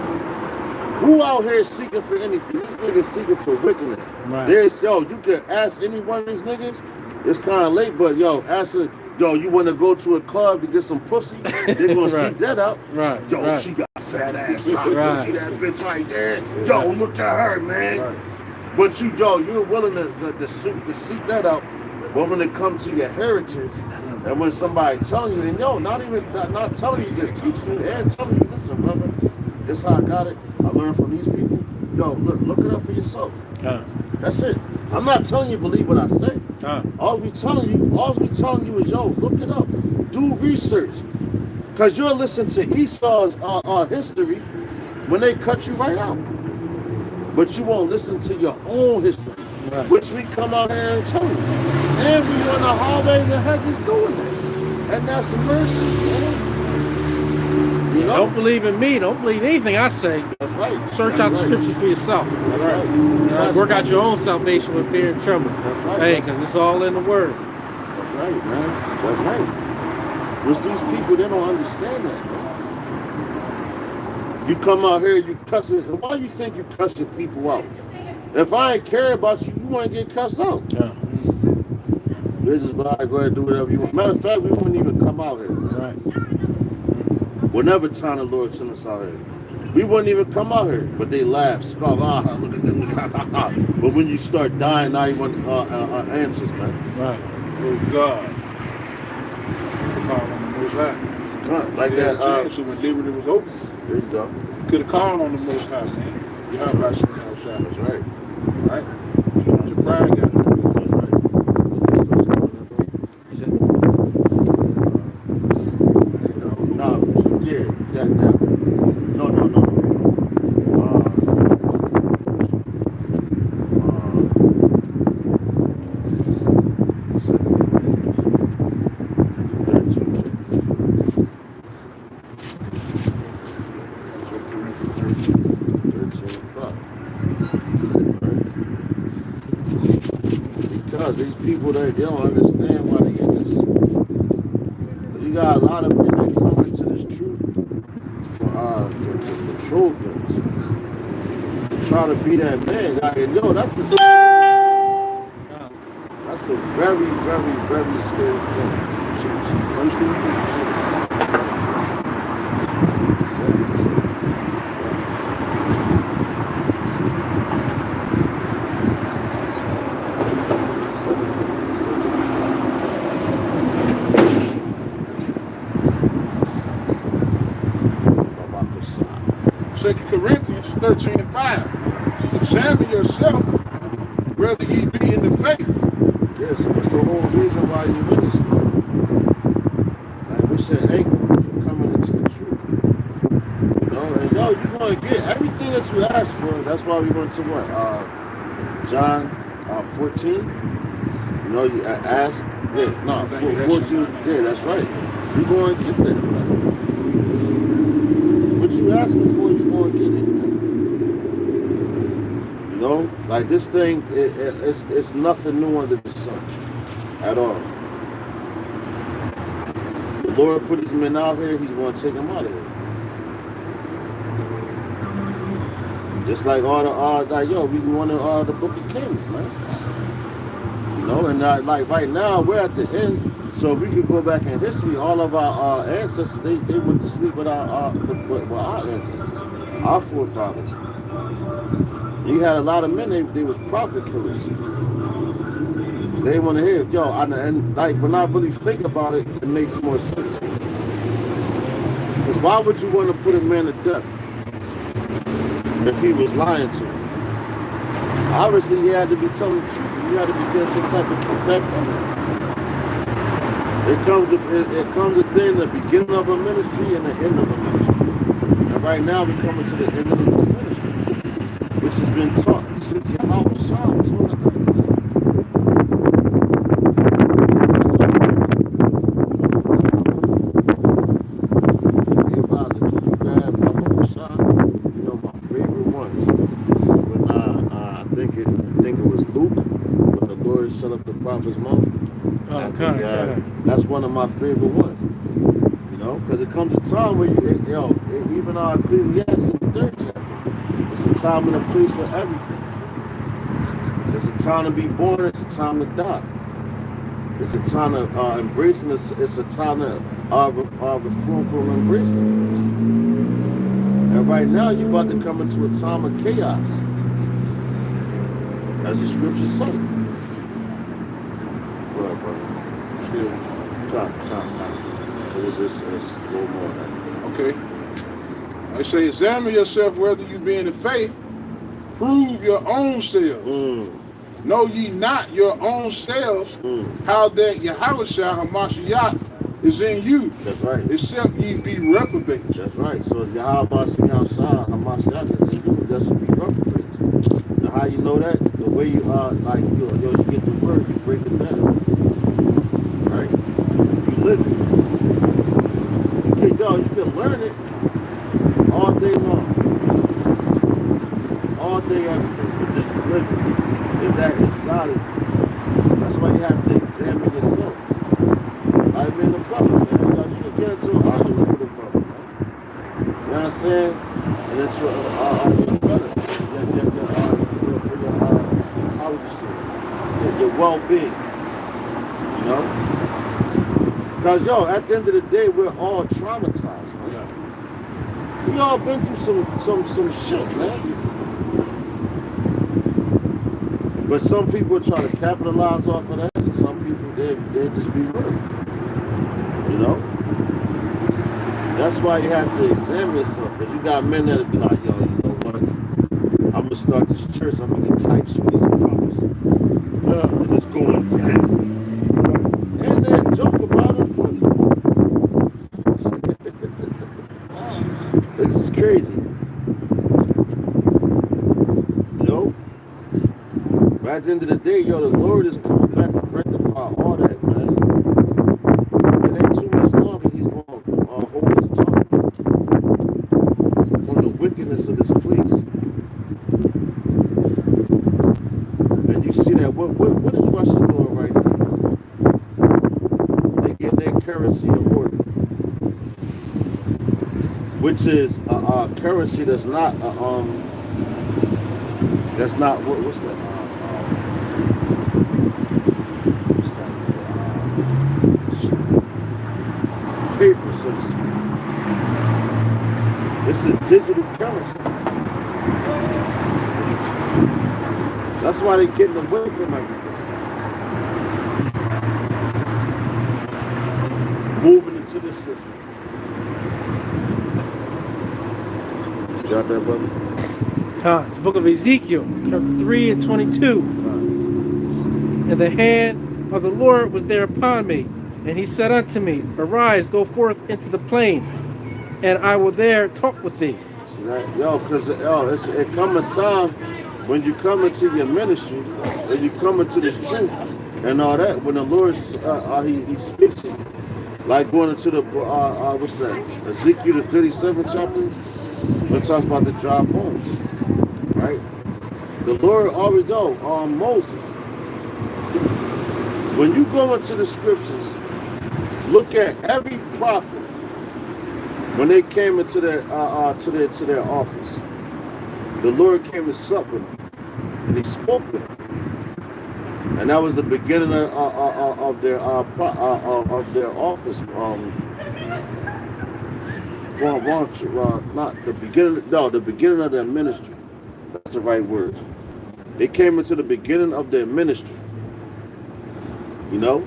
Who out here seeking for anything? These niggas seeking for wickedness. Right. You can ask any one of these niggas, it's kind of late, but ask her, you want to go to a club to get some pussy? They're going to Right. seek that out. Right. Yo, right. she got a fat ass. You Right. see that bitch right there? Yo, look at her, man. Right. But you're willing to seek that out. But when it comes to your heritage, and when somebody telling you, and not telling you, just teaching you and telling you, listen, brother, this how I got it. I learned from these people. Yo, look it up for yourself. That's it. I'm not telling you believe what I say. All we telling you is, yo, look it up. Do research. Because you'll listen to Esau's history when they cut you right out. But you won't listen to your own history, Right. which we come out here and tell you. And we on the highways and hedges doing it. And that's mercy, man. You know? Don't believe in me. Don't believe anything I say. That's right. Search That's out the right. scriptures for yourself. That's right. Right? Work out your own salvation with fear and trembling. That's right. Hey, because it's all in the word. That's right, man. That's right. Which these people, they don't understand that, man. You come out here, you cuss it. Why you think you cuss your people out? If I ain't care about you, you want to get cussed out. Yeah. They just go ahead and do whatever you want. Matter of fact, we wouldn't even come out here. Right. Whenever time the Lord sent us out here, we wouldn't even come out here. But they laugh, scoff, look at them. But when you start dying, now you want answers, man. Right. Oh God. Call on the Most High. Like Yeah, that. chance when liberty was open. There you go. Could have called on the Most High, man. You have about some outside. That's right. Right? Your pride got it. That's right. Is it? No, yeah. No. Because these people, they don't understand why they in this. You got a lot of people that come into this truth to control things. Try to be that man. That's a very, very, very scary thing. First thing you do, Second Corinthians 13:5. Examine yourself whether ye be in the faith. Yeah, so that's the whole reason why you minister. Like we said, anchor for coming into the truth. You know, and you're gonna get everything that you ask for. That's why we went to what? John 14. You know, you ask. Yeah, no, 14. Yeah, that's right. You're going to get that. What you asking for, you're going to get it, man. You know, like this thing, it's nothing new under the sun at all. The Lord put his men out here, he's going to take them out of here. Just like all the, we wanted the Book of Kings, man. You know, and like right now we're at the end. So if we could go back in history, all of our ancestors, they went to sleep with our ancestors, our forefathers. You had a lot of men, they was prophet killers. They want to hear, yo, and like when I really think about it, it makes more sense. Because why would you want to put a man to death if he was lying to you? Obviously, he had to be telling the truth. You had to be getting some type of kickback from him. It comes a thing, the beginning of a ministry and the end of a ministry. And right now, we're coming to the end of this ministry, which has been taught since Yahweh Shah was on the earth. Shut up the prophet's mouth. That's one of my favorite ones. You know, because it comes a time where even our Ecclesiastes in the 3rd chapter, it's a time and a place for everything. It's a time to be born. It's a time to die. It's a time of embracing. It's a time of reform from embracing. And right now, you're about to come into a time of chaos, as the scriptures say. It's a little more. Okay. I say, examine yourself whether you be in the faith. Prove your own selves. Know ye not your own selves how that Yahushua HaMashiach is in you. That's right. Except ye be reprobates. That's right. So Yahushua HaMashiach is in you. That's to be reprobates. Now, how you know that? The way you are, like you get the word, you break it down. Right? You live it. You can learn it all day long. All day, every day. But just live it. Is that inside of you? That's why you have to examine yourself. Like being a brother, man. You can get into an argument with a brother, man. You know what I'm saying? And it's your brother. For your how would you say it? Your well-being. You know? Because, at the end of the day, we're all traumatized, man. Yeah. We all been through some shit, man. But some people try to capitalize off of that, and some people, they just be real. You know? That's why you have to examine yourself. Because you got men that'll be like, yo, you know what? I'm going to start this church. I'm going to get types with these prophets. And it's going down. And then joke about it funny. This is crazy. You know? But at the end of the day, the Lord is coming back to rectify all that, man. It ain't too much longer. He's going to hold his tongue from the wickedness of this place. And you see that, what is Russia doing right now? They get their currency in order, which is a currency that's not what's that? Paper, so to speak. It's a digital currency. That's why they're getting away from everything. Moving into this system. You got that, brother? It's the book of Ezekiel, chapter 3 and 22. And the hand of the Lord was there upon me, and he said unto me, Arise, go forth into the plain, and I will there talk with thee. See that? Because it come a time when you come into your ministry, and you come into this truth, and all that, when the Lord, he speaks to you. Like going into the, what's that? Ezekiel, the 37th chapter, when it talks about the dry bones. Right? The Lord always Moses. When you go into the scriptures, look at every prophet when they came into their to their office. The Lord came to sup with them, and he spoke with them. And that was the beginning of their office. Not the beginning. No, the beginning of their ministry. That's the right words. They came into the beginning of their ministry. You know,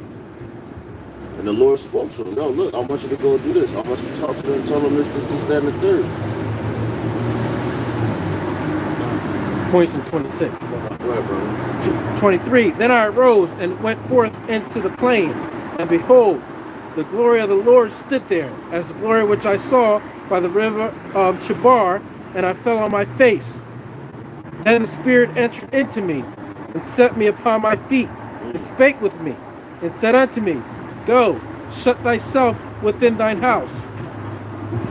and the Lord spoke to them. Yo, look, I want you to go do this. I want you to talk to them and tell them this, that, and the third. Points in 26. Go ahead, brother. 23. Then I arose and went forth into the plain, and behold, the glory of the Lord stood there, as the glory which I saw by the river of Chebar, and I fell on my face. Then the Spirit entered into me, and set me upon my feet, and spake with me, and said unto me, Go, shut thyself within thine house.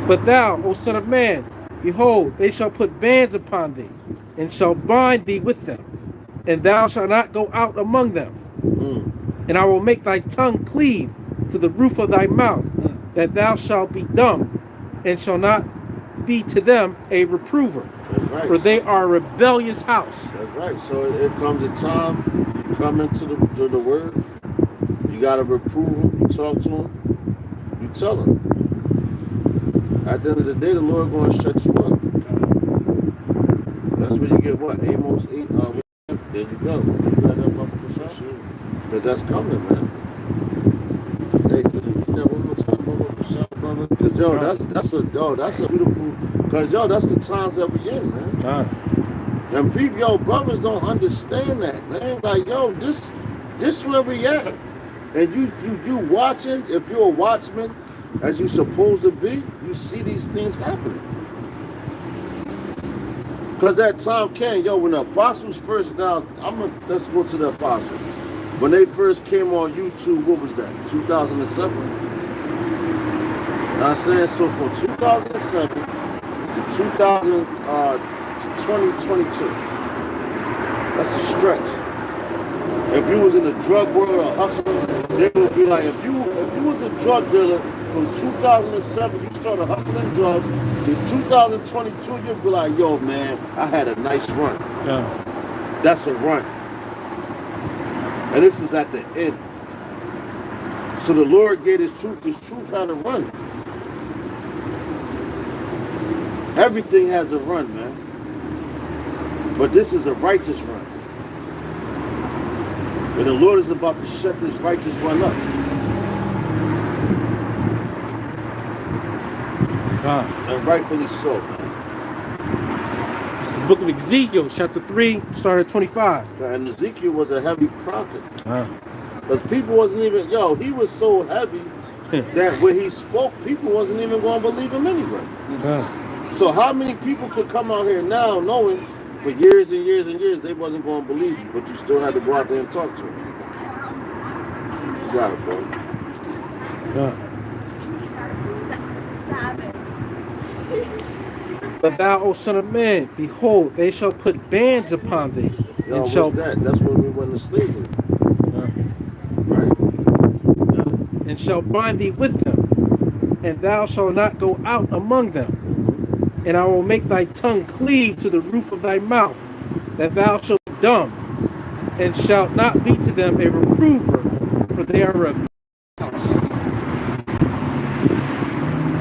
But thou, O son of man, behold, they shall put bands upon thee, and shall bind thee with them, and thou shalt not go out among them. And I will make thy tongue cleave to the roof of thy mouth, that thou shalt be dumb, and shall not be to them a reprover. That's right. For they are a rebellious house. That's right. So it comes a time you come into the word, you gotta reprove them, you talk to them, you tell them. At the end of the day, the Lord gonna shut you up. That's when you get what? Amos 8. There you go. You got that up for sure. Because that's coming, man. Hey, could you get that one more time, brother? Because that's a beautiful. Because that's the times that we in, man. And people, brothers don't understand that, man. Like, this where we at. And you watching, if you're a watchman, as you supposed to be, you see these things happening. Because that time came, when the apostles first, let's go to the apostles. When they first came on YouTube, what was that, 2007? I'm saying, so from 2007 to 2022, that's a stretch. If you was in the drug world or hustling, they would be like, if you was a drug dealer from 2007, you started hustling drugs, to 2022, you'd be like, yo, man, I had a nice run. Yeah. That's a run. And this is at the end. So the Lord gave his truth had a run. Everything has a run, man. But this is a righteous run. And the Lord is about to shut this righteous run up. And rightfully so, man. It's the book of Ezekiel, chapter 3, started 25. And Ezekiel was a heavy prophet. Because people wasn't even, he was so heavy that when he spoke, people wasn't even going to believe him anyway. So how many people could come out here now knowing for years and years and years they wasn't going to believe you, but you still had to go out there and talk to them? You got it, bro. But thou, O son of man, behold, they shall put bands upon thee, and shall. That's when we went to slavery, right? And shall bind thee with them, and thou shalt not go out among them. And I will make thy tongue cleave to the roof of thy mouth, that thou shalt be dumb, and shalt not be to them a reprover, for they are rebellious.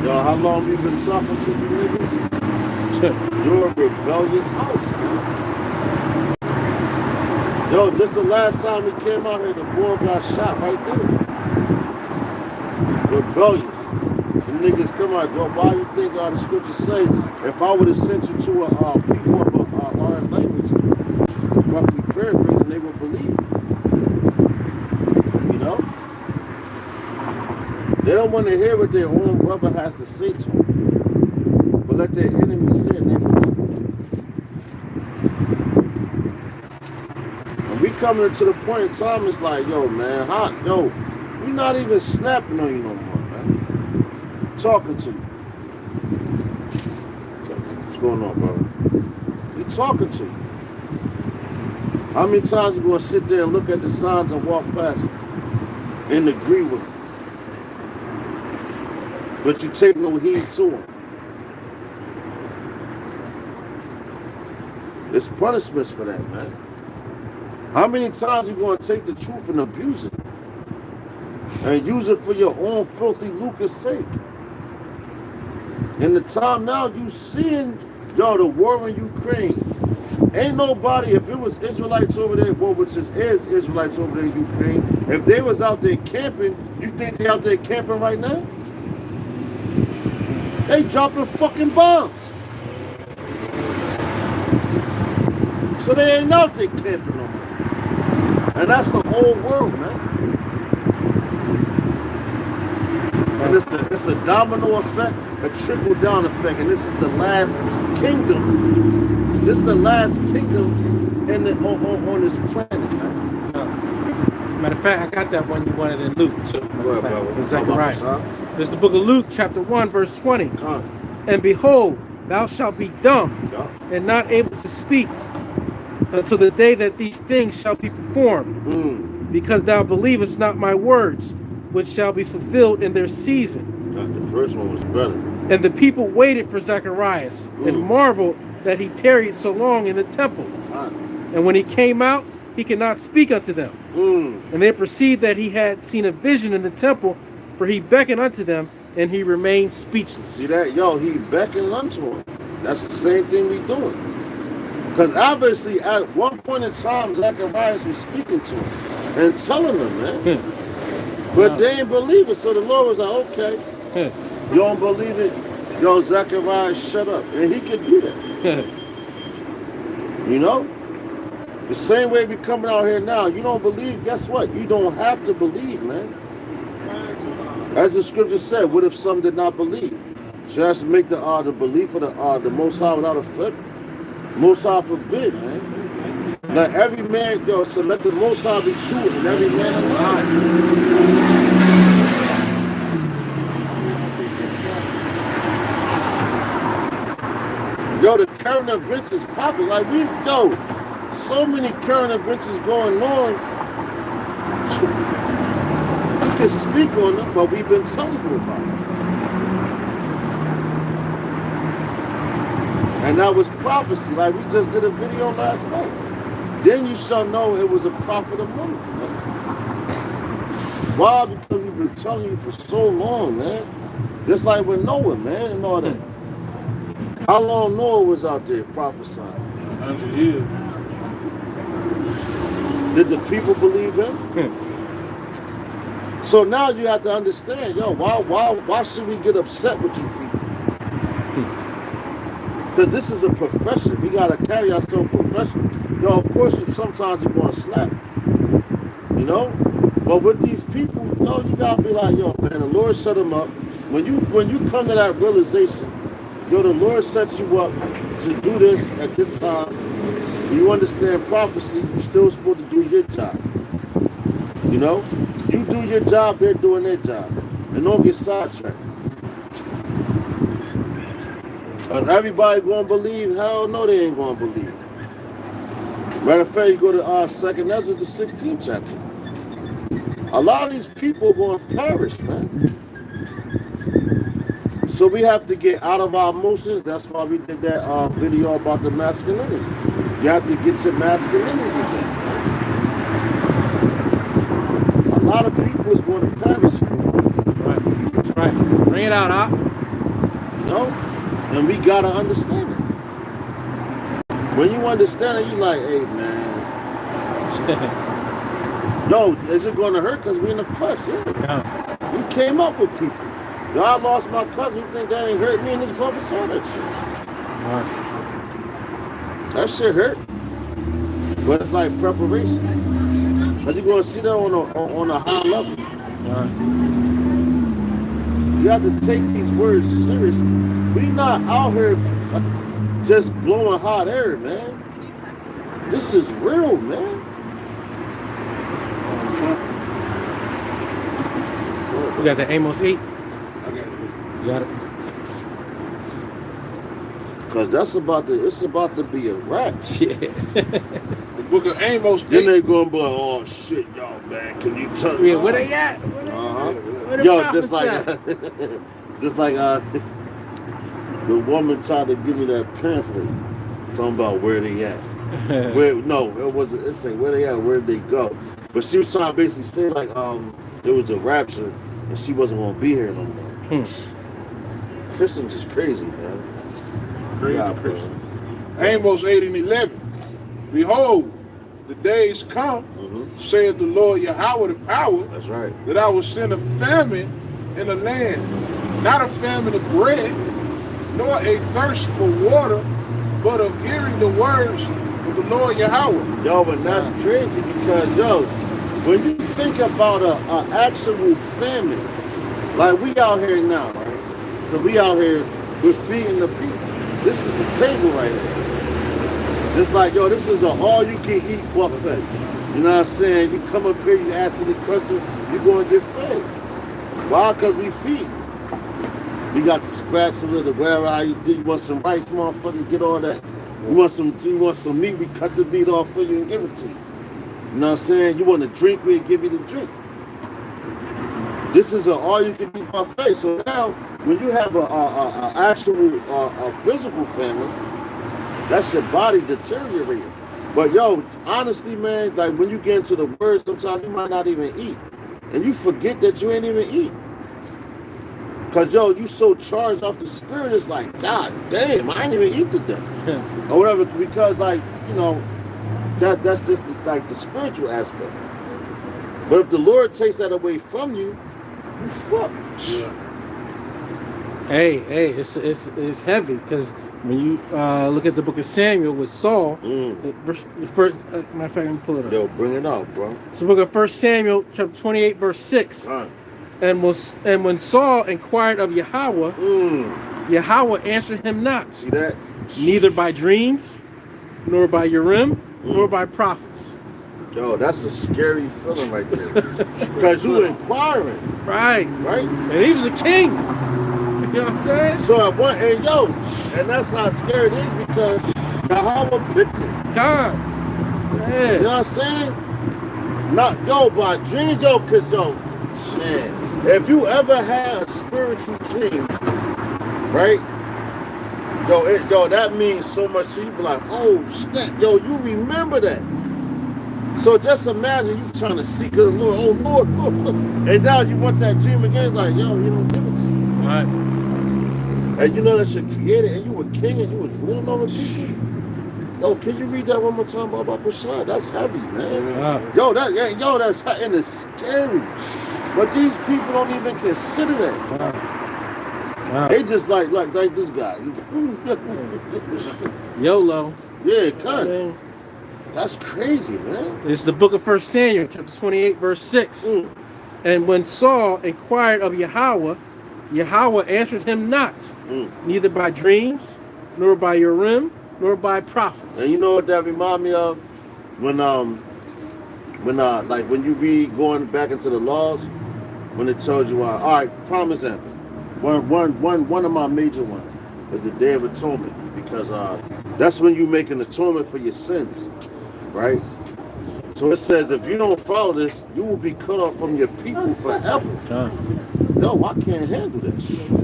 How long you been talking to you niggas? You're a rebellious house, man. Just the last time we came out here, the boy got shot right there. Rebellious. The niggas come out, why you think the scriptures say, if I would have sent you to a people of a hard language, roughly paraphrasing, they would believe you. They don't want to hear what their own brother has to say to them. But let their enemies say it, they believe it. And we coming to the point in time, it's like, man, we not even snapping on you no more, man. Talking to you. What's going on, brother? We talking to you. How many times you going to sit there and look at the signs and walk past and agree with them? But you take no heed to them. There's punishments for that, man. How many times you gonna take the truth and abuse it? And use it for your own filthy lucre's sake? In the time now, you seeing, yo, the war in Ukraine. Ain't nobody, if it was Israelites over there, well, which is Israelites over there in Ukraine, if they was out there camping, you think they out there camping right now? They dropping fucking bombs. So they ain't out there camping no more. And that's the whole world, man. And it's a domino effect, a trickle down effect, and this is the last kingdom. This is the last kingdom on this planet, man. Matter of fact, I got that one you wanted in Luke too. Go ahead, brother. For Zechariah. This is the book of Luke, chapter 1, verse 20. And behold, thou shalt be dumb and not able to speak until the day that these things shall be performed, because thou believest not my words, which shall be fulfilled in their season. The first one was better. And the people waited for Zacharias and marveled that he tarried so long in the temple. And when he came out, he could not speak unto them. And they perceived that he had seen a vision in the temple, for he beckoned unto them, and he remained speechless. See that? Yo, he beckoned unto him. That's the same thing we doing. Because obviously, at one point in time, Zacharias was speaking to him and telling them, man. But they didn't believe it, so the Lord was like, okay, you don't believe it? Yo, Zacharias, shut up. And he could do that. You know? The same way we coming out here now. You don't believe, guess what? You don't have to believe, man. As the scripture said, what if some did not believe? So that's to make the belief of the Most High without a foot. Most High forbid, man. Let every man, yo, so let the Most High be true and every man a lie. Yo, the current events is popping. Like, so many current events is going on. You can speak on them, but we've been telling you about it. And that was prophecy. Like, we just did a video last night. Then you shall know it was a prophet among you. Why? Because we've been telling you for so long, man. Just like with Noah, man, and all that. How long Noah was out there prophesying? 100 years. Did the people believe him? So now you have to understand, yo, why should we get upset with you people? Because this is a profession. We got to carry ourselves professionally. Yo, of course, sometimes you're going to slap. You know? But with these people, yo, you got to be like, yo, man, the Lord set them up. When you come to that realization, yo, the Lord sets you up to do this at this time. You understand prophecy, you're still supposed to do your job. You know? You do your job, they're doing their job. And don't get sidetracked. Is everybody going to believe? Hell no, they ain't going to believe. Matter of fact, you go to 2nd Ezra, the 16th chapter. A lot of these people are going to perish, man. So we have to get out of our emotions. That's why we did that video about the masculinity. You have to get your masculinity back. A lot of people is going to perish. Right. Bring it out, huh? You know? And we got to understand it. When you understand it, you like, hey, man. Yo, is it going to hurt? Because we're in the flesh, yeah. We came up with people. Yo, I lost my cousin. You think that ain't hurt? Me and his brother saw that shit. That shit hurt. But it's like preparation. Because you're going to see that on a high level. You have to take these words seriously. We not out here just blowing hot air, man. This is real, man. We got the Amos 8. I got it. You got it. Because it's about to be a wrap. Yeah. The book of Amos. Then they gonna be like, oh shit, y'all, man, can you tell me? Yeah, where they at? Where the Yo, prophets at? just like the woman tried to give me that pamphlet talking about where they at. Where no, it wasn't. It's saying where they at, where did they go? But she was trying to basically say like it was a rapture and she wasn't gonna be here no more. Christians is crazy, man. Crazy Yeah, Christian. Amos 8 and 11. Behold, the days come, saith the Lord Yahweh the power, That's right. that I will send a famine in the land, not a famine of bread, nor a thirst for water, but of hearing the words of the Lord Yahweh. Yo, but that's crazy because yo, when you think about a actual famine, like we out here now, right? So we out here, we're feeding the people. This is the table right here. It's like, yo, this is an all-you-can-eat buffet. You know what I'm saying? You come up here, you ask any question, you're going to get fed. Why? Because we feed. We got the spatula, the where you want some rice, motherfucker, get all that. You want some meat, we cut the meat off for you and give it to you. You know what I'm saying? You want a drink, we give you the drink. This is an all-you-can-eat buffet. So now, when you have a actual physical famine, that's your body deteriorating. But yo, honestly, man, like when you get into the word, sometimes you might not even eat. And you forget that you ain't even eat. Cause yo, you so charged off the spirit, it's like, God damn, I ain't even eat today. Or whatever, because like, you know, that's just like the spiritual aspect. But if the Lord takes that away from you, you fuck. Yeah. Hey, it's heavy because when you look at the book of Samuel with Saul, the first matter of fact, let me pull it up. Yo, bring it out, bro. It's the book of 1 Samuel, chapter 28, verse 6. All right. And when Saul inquired of Yahweh, Yahweh answered him not, See that? neither by dreams, nor by Urim, nor by prophets. Yo, that's a scary feeling right there. Because you were inquiring, Right. right? And he was a king. You know what I'm saying? So at one, and that's how scary it is because Yahweh picked it. God. You know Man. what I'm saying? Not, yo, but dreams, yo, because, yo, man, if you ever had a spiritual dream, right? Yo, that means so much. So you be like, oh, snap. Yo, you remember that. So just imagine you trying to seek the Lord. Oh, Lord, and now you want that dream again. It's like, yo, he don't give it to you. Right. And you know that you're created and you were king and you was ruling over people. Yo, can you read that one more time about Bashar? That's heavy, man. Yo, that's and it's scary. But these people don't even consider that. They just like this guy. YOLO. Yeah, cut. Man. That's crazy, man. It's the book of 1 Samuel, chapter 28, verse 6. And when Saul inquired of Yahweh, Yahweh answered him not, neither by dreams, nor by Urim, nor by prophets. And you know what that remind me of? When like when you read going back into the laws, when it tells you, all right, prime example. One of my major ones is the Day of Atonement, because that's when you make an atonement for your sins, right? So it says if you don't follow this, you will be cut off from your people forever. Yo, I can't handle this. You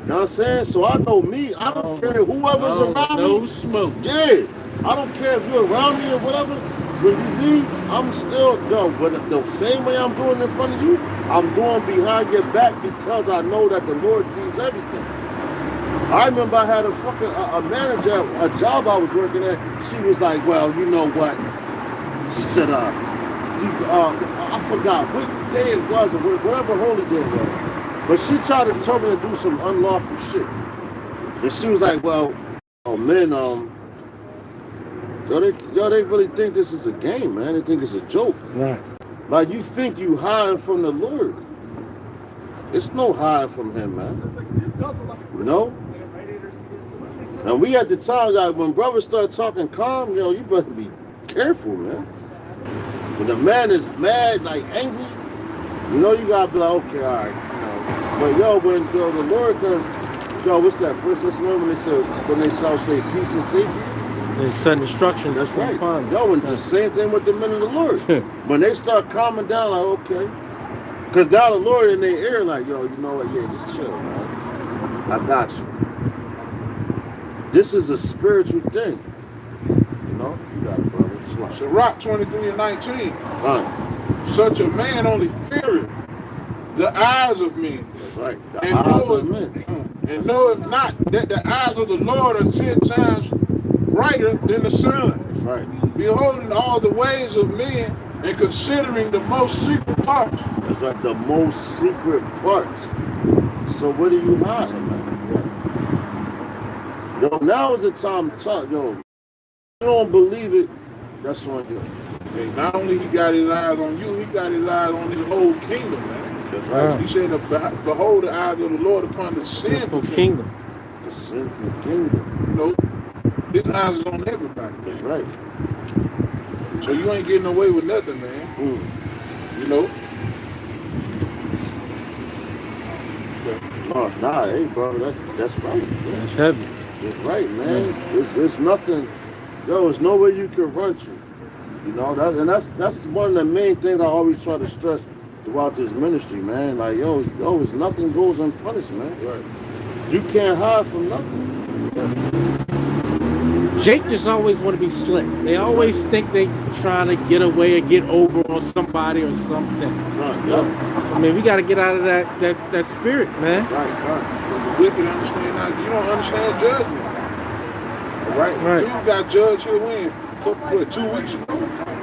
know what I'm saying? So I know me. I don't care whoever's around me. No smoke. Yeah. I don't care if you're around me or whatever. When you leave, I'm still, but the same way I'm doing in front of you, I'm doing behind your back because I know that the Lord sees everything. I remember I had a manager at a job I was working at. She was like, well, you know what? She said, I forgot what day it was or whatever holy day it was. But she tried to tell me to do some unlawful shit. And she was like, well, men, they really think this is a game, man. They think it's a joke. Right. Like, you think you hiding from the Lord. It's no hiding from him, man. You know? And we at the time, like, when brothers start talking calm, you better be careful, man. When the man is mad, like angry, you gotta be like, okay, all right. But when the Lord, because what's that? First Thessalonians, when they say peace and safety. They send instructions. That's right. And the same thing with the men of the Lord. When they start calming down, like, okay. Because now the Lord in their ear, like, yo, you know what? Yeah, just chill, man. I got you. This is a spiritual thing. You know, you got it, brother. It's like, Sirach 23:19. Con. Such a man only feareth the eyes of men, That's right. The and eyes of men. knoweth not that the eyes of the Lord are 10 times brighter than the sun. That's right. Beholding all the ways of men and considering the most secret parts. That's right. The most secret parts. So what are you hiding, man? Yo, now is the time to talk. Yo, you don't believe it, that's on you. Hey, not only he got his eyes on you, he got his eyes on his whole kingdom, man. That's right. He said, behold the eyes of the Lord upon the sinful kingdom. The sinful kingdom. You know, his eyes is on everybody. That's right. So you ain't getting away with nothing, man. You know? Oh, nah, hey, bro, that's right. Man. That's heavy. That's right, man. There's nothing, yo, there's nowhere you can run to. You know, that's one of the main things I always try to stress throughout this ministry, man. Like, yo, it's nothing goes unpunished, man. Right. You can't hide from nothing. Jake just always want to be slick. They always think they trying to get away or get over on somebody or something. Right, yeah. I mean, we got to get out of that spirit, man. Right. The wicked understand now. You don't understand judgment. Right? You got judged here when? 2 weeks ago?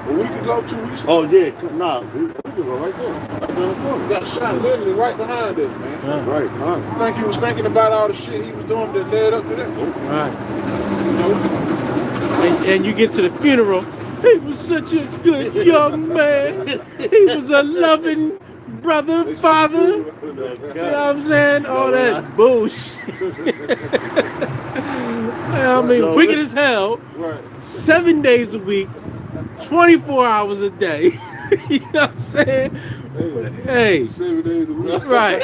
A week ago, 2 weeks ago? Oh, yeah. Nah, we go right there. Right there in the corner. Got shot literally right behind us, man. That's right, huh? I think he was thinking about all the shit he was doing that led up to that. Right. You know? And you get to the funeral, he was such a good young man. He was a loving brother, father. You know what I'm saying? All that bullshit. I mean, wicked as hell. Right. 7 days a week, 24 hours a day. You know what I'm saying? Hey. 7 days a week. Right.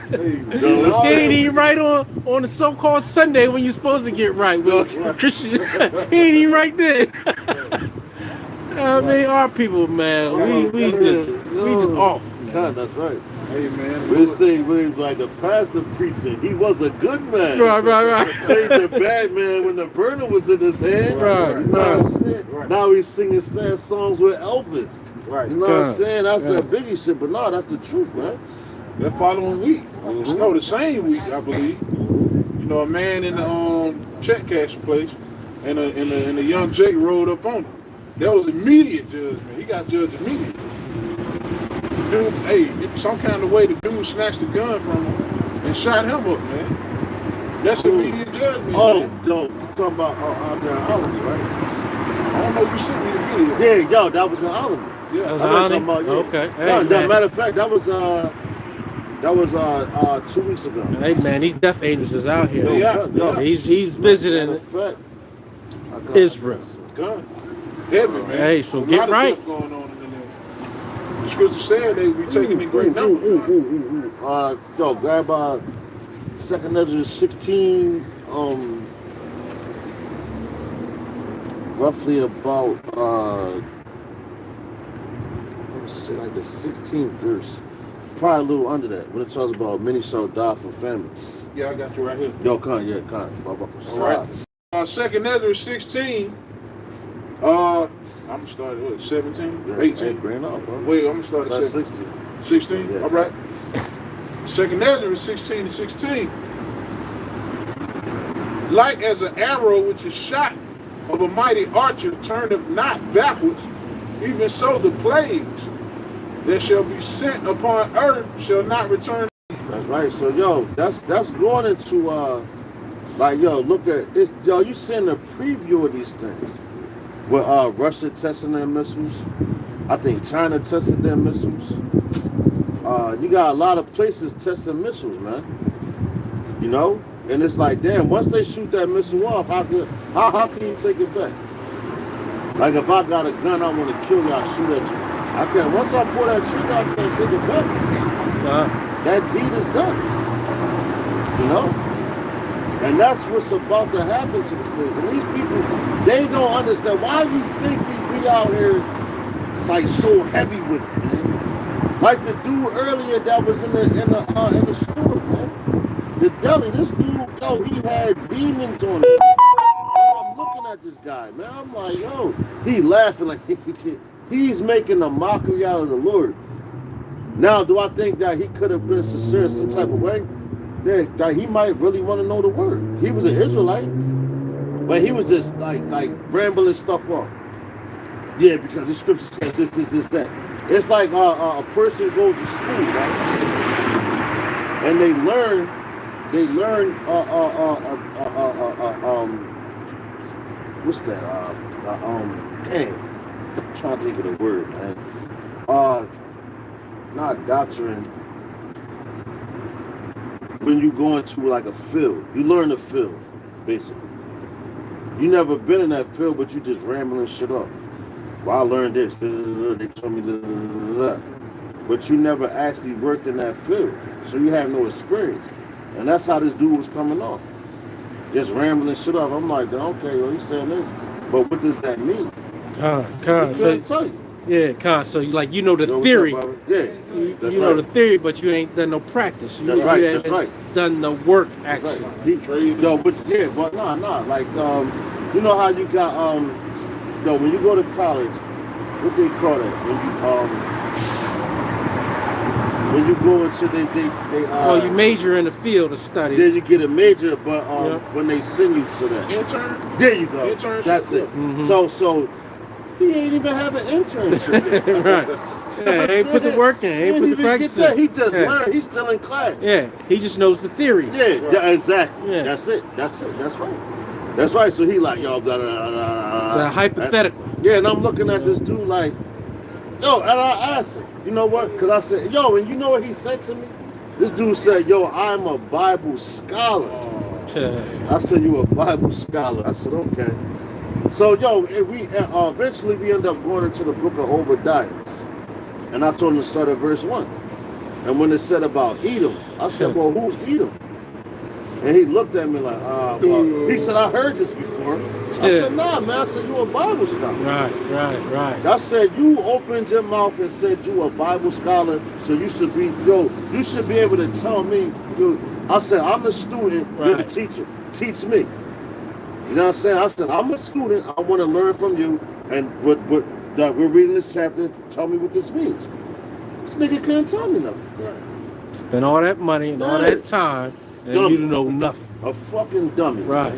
He ain't even right on the so-called Sunday when you're supposed to get right with Christian. He ain't even right there. I mean, our people, man, we just off. God, that's right. Hey, man. We'll say, like the pastor preaching, he was a good man. Right. Played the bad man when the burner was in his hand. Right. You know what I'm saying? Right. Now he's singing sad songs with Elvis. Right. You know what I'm saying? That's a Biggie shit, but no, that's the truth, man. That following week, no, the same week, I believe. You know, a man in the check cashing place, and a young Jake rolled up on him. That was immediate judgment. He got judged immediately. Dude, hey, some kind of way the dude snatched the gun from him and shot him up, man. That's immediate judgment. Oh, man. yo, you talking about out there in Albany, right? I don't know if you sent me the video. Yeah, yo, that was in Albany. Yeah. That was I know Albany? what you're talking about, Okay. No, Hey, man. matter of fact, that was 2 weeks ago. Hey, man, these death angels is out here. Yeah. He's visiting Matter of fact, I got Israel. Gun. Heavy, man. Hey, so A get lot of right. stuff going on in there. The scripture said they be taking in great numbers. Yo, grab 2nd Ezra 16, roughly about let's say like the 16th verse, probably a little under that when it talks about many shall die for famine. Yeah, I got you right here. Yo, con. All right. 2nd Ezra 16. I'm gonna start at what, 17? 18? Bring it up, bro. Wait, I'm gonna start at That's 16. 16. 16? Yeah. All right. 2nd Ezra is 16 and 16. Like as an arrow which is shot of a mighty archer turneth not backwards, even so the plagues that shall be sent upon earth shall not return. That's right. So, yo, that's going into like, yo, look at this. Yo, you seeing the preview of these things? With Russia testing their missiles. I think China tested their missiles. You got a lot of places testing missiles, man. You know? And it's like, damn, once they shoot that missile off, how can you take it back? Like, if I got a gun, I want to kill you, I'll shoot at you. I can't. Once I pull that trigger, I can't take it back. That deed is done. You know? And that's what's about to happen to this place. And these people, they don't understand. Why do you think we out here like so heavy with it, man? Like the dude earlier that was in the store, man. The deli, this dude, yo, he had demons on him. I'm looking at this guy, man. I'm like, yo, he laughing like he's making a mockery out of the Lord. Now, do I think that he could have been sincere in some type of way? That he might really want to know the word. He was an Israelite, but he was just like rambling stuff off. Yeah, because the scripture says this, that. It's like a person goes to school, right? And they learn, what's that? Damn, I'm trying to think of the word, man. Not doctrine. When you go into like a field, you learn the field, basically. You never been in that field, but you just rambling shit off. Well, I learned this. They told me but you never actually worked in that field, so you have no experience. And that's how this dude was coming off, just rambling shit off. I'm like, okay, well, he's saying this, but what does that mean? So you know the theory. You know the theory, but you ain't done no practice. You haven't done the work actually. But nah. Like you know how you got when you go to college, what they call that? When you go into you major in the field of study. Then you get a major, but when they send you to that intern. There you go. Internship. That's it. Mm-hmm. So he ain't even have an internship yet. Right. Yeah, ain't put the work in, ain't put the practice in. He just learned. He's still in class. Yeah, he just knows the theories. Yeah, exactly. Yeah. That's it. That's right. So he like, yo, the hypothetical. And I'm looking at this dude like, yo, and I asked him, you know what? Because I said, yo, and you know what he said to me? This dude said, yo, I'm a Bible scholar. I said, you a Bible scholar? I said, okay. So, yo, we eventually we end up going into the book of Obadiah. And I told him to start at verse 1. And when it said about Edom, I said, well, who's Edom? And he looked at me like, he said, I heard this before. I said, nah, man. I said, you a Bible scholar. Right. I said, you opened your mouth and said you a Bible scholar, so you should be, you should be able to tell me. I said, I'm the student, you're the teacher. Teach me. You know what I'm saying? I said, I'm a student. I want to learn from you. And what we're reading this chapter. Tell me what this means. This nigga can't tell me nothing. Right. Spend all that money and all that time, and you don't know nothing. A fucking dummy. Right.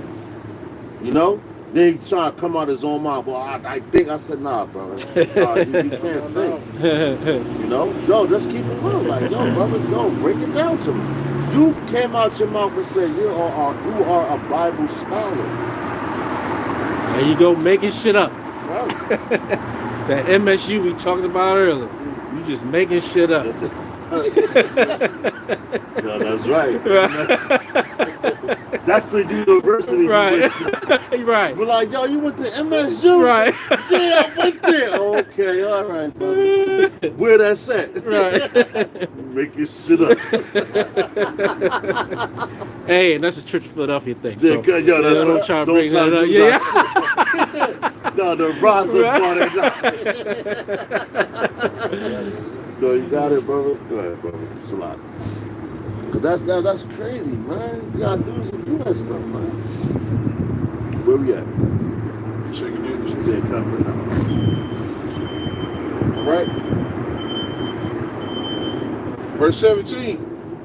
You know? Then he trying to come out his own mind. Well, I think. I said, nah, bro. You can't think. You know? Yo, just keep it real. Like, yo, brother, break it down to me. You came out your mouth and said you are a Bible scholar. There you go, making shit up. Right. That MSU we talked about earlier. You just making shit up. No, that's right. That's the university. Right. Right. We're like, yo, you went to MSU? Right. Yeah, I went there. Okay, all right, brother. Where that's at? Right. Make your shit up. Hey, and that's a Church of Philadelphia thing. Yeah, so, good. Yo, that's don't right. try to bring that up. Yeah. No, the Rasa part of No, you got it, brother. Go ahead, brother. It's a lot. Cause that's crazy, man. You gotta do that stuff, man. Where we at? Shaking it. Yeah, coming out. All right. Verse 17.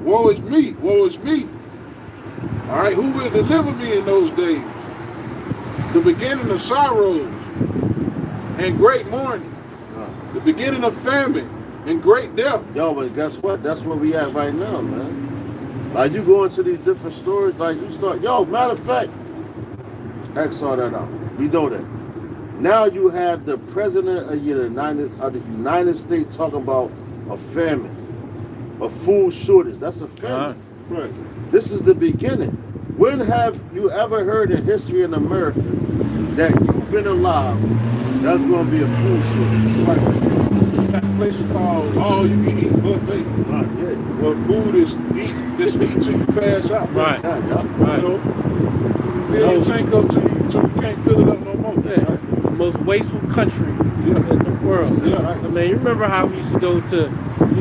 Woe is me. Woe is me. All right. Who will deliver me in those days? The beginning of sorrows and great mourning. The beginning of famine and great death. Yo, but guess what? That's where we at right now, man. Like, you go into these different stories, like, you start, matter of fact, X all that out. We know that. Now you have the president of the United States talking about a famine, a food shortage. That's a famine. Right. This is the beginning. When have you ever heard in history in America that you've been alive, that's going to be a food shortage? Right. That place is called All You Can Eat Buffet. Right, yeah. Well, food is just eat till you pass out. Right. Yeah. Right. You know, fill your tank up till you can't fill it up no more. Yeah. Most wasteful country in the world. Yeah. Right. So, man, you remember how we used to go to,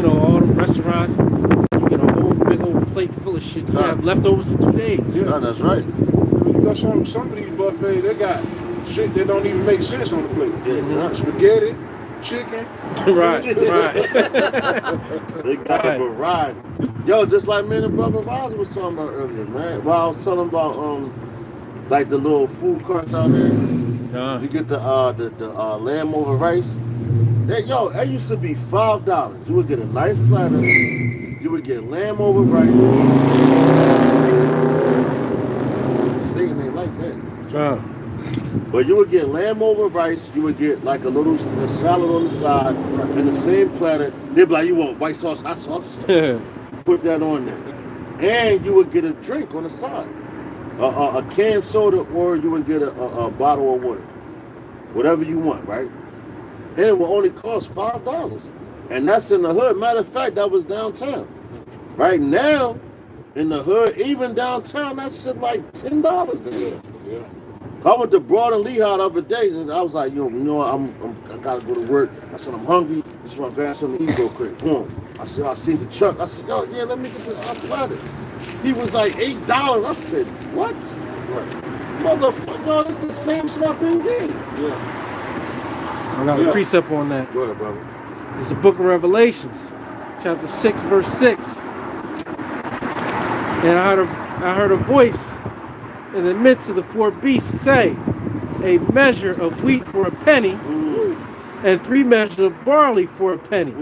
all the restaurants, you get a whole big old plate full of shit. You have leftovers for 2 days. Yeah, that's right. You got some of these buffets, they got shit that don't even make sense on the plate. Yeah, Spaghetti, chicken. Right. They got a variety. Yo, just like me and brother Roz was talking about earlier, man. Well, I was telling about like the little food carts out there. You get the lamb over rice. That used to be $5. You would get a nice platter. You would get lamb over rice. Satan ain't like that. But you would get lamb over rice. You would get like a little salad on the side and the same platter. They'd be like, you want white sauce, hot sauce? Put that on there. And you would get a drink on the side. A canned soda, or you would get a bottle of water. Whatever you want, right? And it will only cost $5. And that's in the hood. Matter of fact, that was downtown. Right now, in the hood, even downtown, that shit like $10 there. Yeah. I went to Broad and Lehigh the other day, and I was like, I gotta go to work. I said, I'm hungry. Just want to grab something to eat real quick. Boom. I said, I see the truck. I said, yeah, let me get the platter. He was like $8. I said, what? Right. Motherfucker, it's the same shit I've been getting. Yeah. I got a precept on that. Go ahead, brother. It's the book of Revelations, chapter 6, verse 6. And I heard a voice in the midst of the four beasts say, a measure of wheat for a penny, and 3 measures of barley for a penny.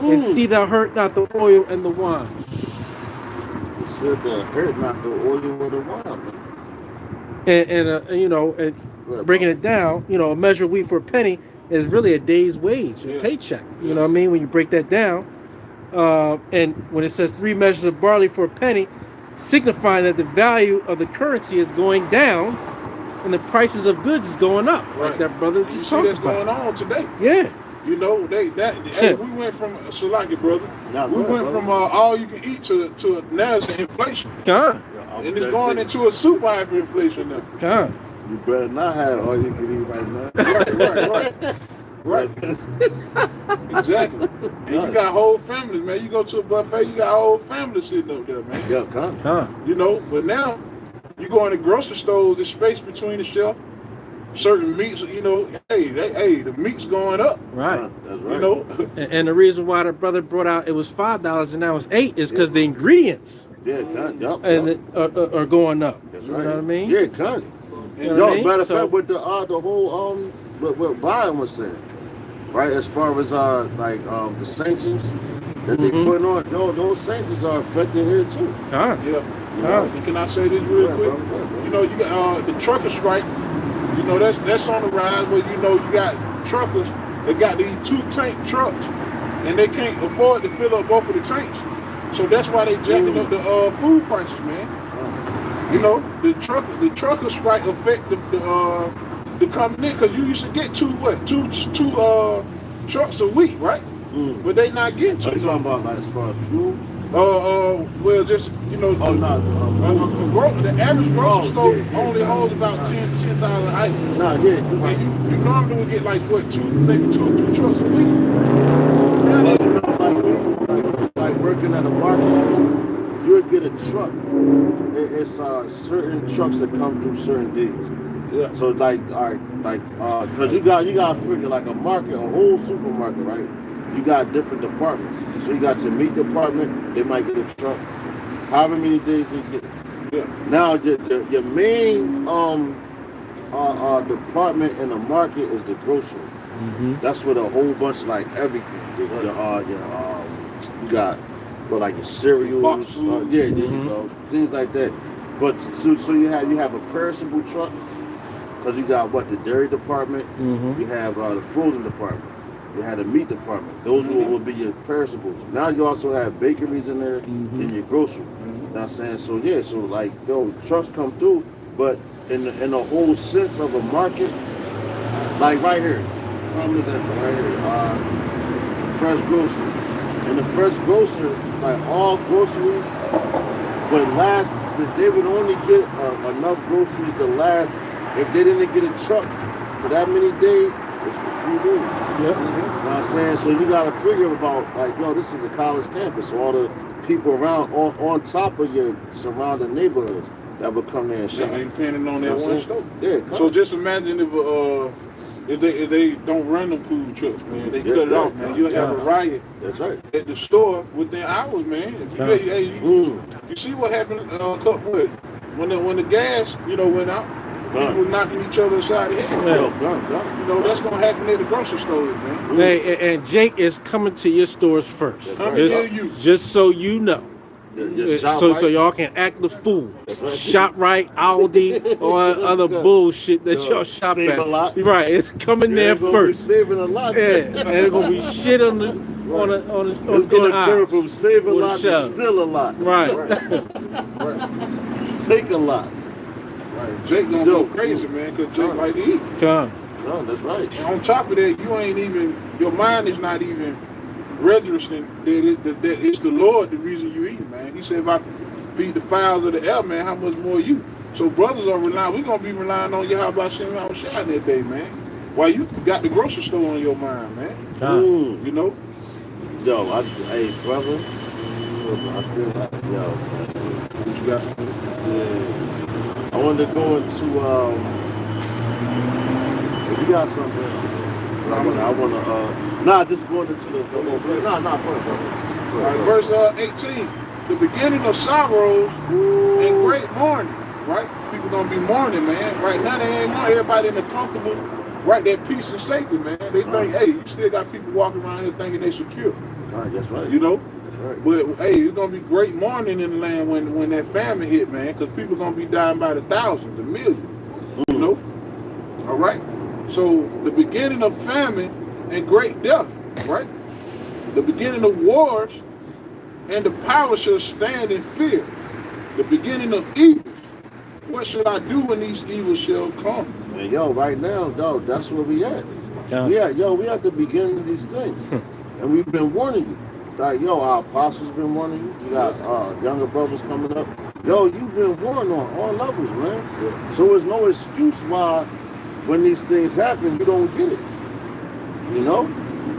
And see thou hurt not the oil and the wine. Said that hurt not the oil or the wine. And breaking it down, a measure of wheat for a penny is really a day's wage, a paycheck. You know what I mean? When you break that down, and when it says 3 measures of barley for a penny, signifying that the value of the currency is going down and the prices of goods is going up, like that brother just talked about. That's going on today. Yeah. You know, hey, we went from Salaki, brother. We went from all you can eat to now it's inflation. And it's going into a super hyperinflation now. You better not have all you can eat right now. Right. Exactly. And you got whole families, man. You go to a buffet, you got a whole family sitting up there, man. Yeah, You know, but now you go in the grocery store, the space between the shelf, certain meats, the meat's going up. Right. That's right. You know? And the reason why the brother brought out it was $5 and now it's $8 is because the ingredients are going up. That's you right. know what I mean? Yeah, cut. Matter of fact, with the whole what Brian was saying, right? As far as the sanctions that they put on, those sanctions are affecting here too. Can I say this real quick? You know, you got the trucker strike. You know, that's on the rise where you got truckers that got these 2-tank trucks and they can't afford to fill up both of the tanks. So that's why they jacking up the food prices, man. You know, the trucker strike affect the company because you used to get two trucks a week, right? But they not getting two. Are you talking about like as far as fuel? Well, just the average grocery store only holds about 10,000 items. And you normally would get like maybe 2 or 3 trucks a week. Like working at a market, you would get a truck. It's certain trucks that come through certain days. Yeah. So because you got to figure like a market, a whole supermarket, right? You got different departments. So you got your meat department, they might get a truck. However many days they get. Yeah. Now your main department in the market is the grocery. That's with a whole bunch of like everything. You got like your cereals, there you go, things like that. But so you have a perishable truck because you got the dairy department, you have the frozen department, you had the meat department. Those will be your perishables. Now you also have bakeries in there in your grocery. You know what I'm saying? So trucks come through, but in the whole sense of a market, like right here, fresh grocery. In the fresh grocery, like all groceries they would only get enough groceries to last if they didn't get a truck for that many days. It's for 3 days. You know what I'm saying? So you got to figure about this is a college campus, so all the people around on top of your surrounding neighborhoods. that would come there and They shop. ain't depending on that That's one it. store. Yeah, So just imagine if they don't run them food trucks, man. They cut it off, man. You'll have a riot that's right. at the store within hours, man. You see what happened when the gas, went out. People knocking each other aside the head. Yeah. That's gonna happen at the grocery stores, man. Hey, and Jake is coming to your stores first. Coming to you. Just so you know. So y'all can act the fool. Shop right, Aldi, or other bullshit that y'all shop save at. a lot. Right, it's coming there Be first. saving a lot. Yeah, and it's gonna be shit on the It's going to turn from save a lot to steal a lot. Right. Take a lot. Right. Jake gonna go crazy, man, because Jake like to eat. Come. No, that's right. On top of that, your mind is not even registering that it's the Lord the reason you eat, man. He said, if I feed the fowls of the air, man, how much more you? So brothers are we're gonna be relying on you. How about Shem Shah that day, man? While you got the grocery store on your mind, man. You know? Yo, hey, brother. I still have, What you got? yeah. I wanted to go into, if you got something, just going into the whole thing. All right, verse 18. The beginning of sorrows and great mourning, right? People gonna be mourning, man. Right now they ain't know everybody in the comfortable, right? That peace and safety, man. They think, hey, you still got people walking around here thinking they secure. Right, that's right. You know? That's right. But hey, it's gonna be great mourning in the land when that famine hit, man, because people gonna be dying by the thousands, the millions. You know? All right? So the beginning of famine and great death, right? The beginning of wars and the power shall stand in fear. The beginning of evils. What should I do when these evils shall come? And yo, right now, that's where we at. Yeah. We at the beginning of these things. And we've been warning you. Like, our apostles been warning you. You got younger brothers coming up. Yo, you've been warned on all levels, man. So there's no excuse why when these things happen, you don't get it. You know?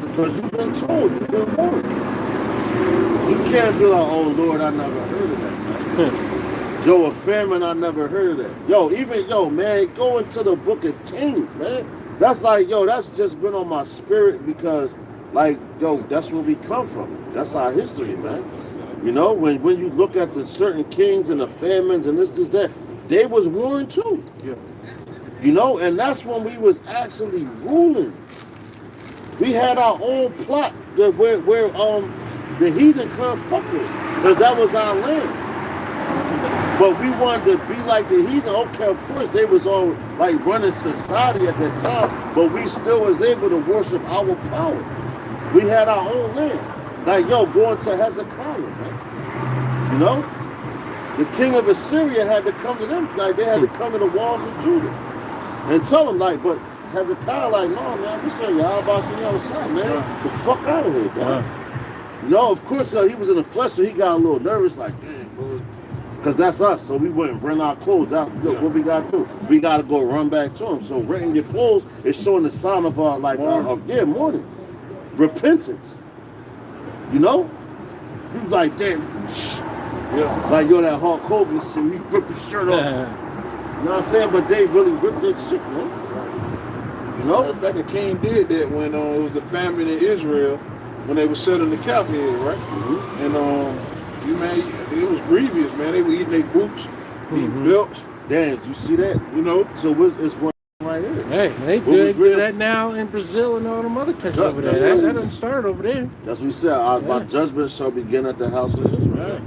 Because you've been told, you've been warned. You can't be like, oh Lord, I never heard of that, man. Yo, a famine, I never heard of that. Man, go into the book of Kings, man. That's like, that's just been on my spirit because, like, that's where we come from. That's our history, man. You know, when you look at the certain kings and the famines and this, that, they was warned too. Yeah. You know, and that's when we was actually ruling. We had our own plot where the heathen couldn't fuck us, because that was our land. But we wanted to be like the heathen. Okay, of course, they was all like running society at that time, but we still was able to worship our power. We had our own land. Like, going to Hezekiah, man. You know? The king of Assyria had to come to them. Like, they had to come to the walls of Judah and tell them, like, but Hezekiah, like, no, man, we say Yahweh Shah, man. The fuck out of here, man. You know, of course, he was in the flesh, so he got a little nervous, like, damn, bro. Because that's us, so we wouldn't rent our clothes out. What we got to do? We got to go run back to him. So renting your clothes is showing the sign of, mourning. Repentance. You know? He was like, damn, Yeah. like, that Hulk Hogan shit, he ripped his shirt off. You know what I'm saying? But they really ripped that shit, man. You know? Matter of fact, the king did that when it was the famine in Israel, when they were selling the calf head, right? Mm-hmm. And it was grievous, man. They were eating their boots, eating belts. Damn, you see that? You know? So it's one right here. Hey, they do that now in Brazil and all them other countries over there. That doesn't start over there. That's what he said. My judgment shall begin at the house of Israel.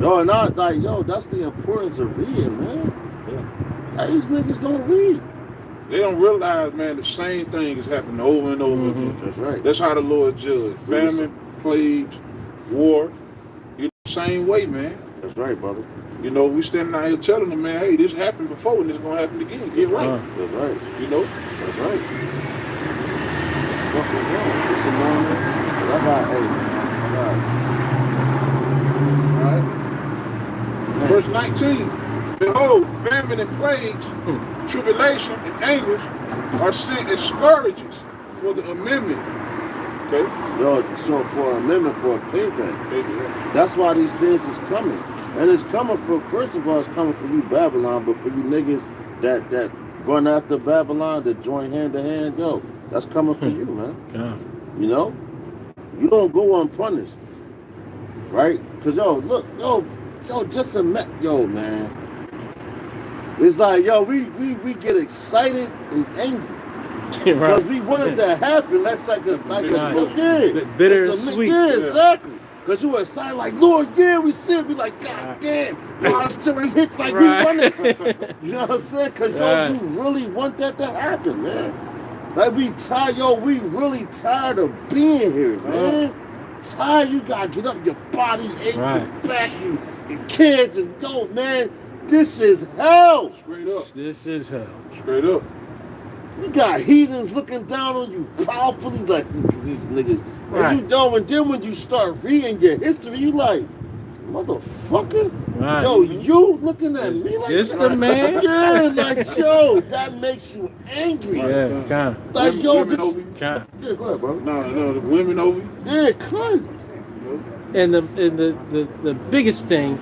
Right. That's the importance of reading, man. Like, these niggas don't read. They don't realize, man, the same thing is happening over and over again. That's right. That's how the Lord judged. Famine, plagues, war. Same way, man. That's right, brother. You know, we standing out here telling them, man, hey, this happened before and it's going to happen again. Get right. That's right. You know? That's right. What's fucking wrong? It's a moment. All right. Verse 19. Behold, famine and plagues, tribulation and anguish are sent as scourges for the amendment. Okay? So for an amendment, for a payback. That's why these things is coming. And it's coming for, first of all, it's coming for you, Babylon, but for you niggas that run after Babylon, that join hand to hand, yo, that's coming for you, man. Yeah. You know? You don't go unpunished. Right? Because, yo, look, yo, just yo, man. It's like, yo, we get excited and angry. Because we want it to happen. That's like a little kid. Bitter and sweet. Yeah, exactly. Because you were excited, like, Lord, yeah, we see it. We like, God damn, why it's still hit like we running. You know what I'm saying? Because, yo, you really want that to happen, man. Like, we tired, yo, we really tired of being here, man. Tired, you gotta get up, your body ache, your back, your kids, and go, man. This is hell. Straight up. This is hell. Straight up. You got heathens looking down on you powerfully like these niggas. Right. And you know, and then when you start reading your history, you like, motherfucker. Right. Yo, you looking at me like this that? the man? Yeah, like, yo, that makes you angry. Yeah, kind of. Like, yo, women this... over you. Kind of. Yeah, go ahead, bro. No, the women over you. Yeah, cuz. And the biggest thing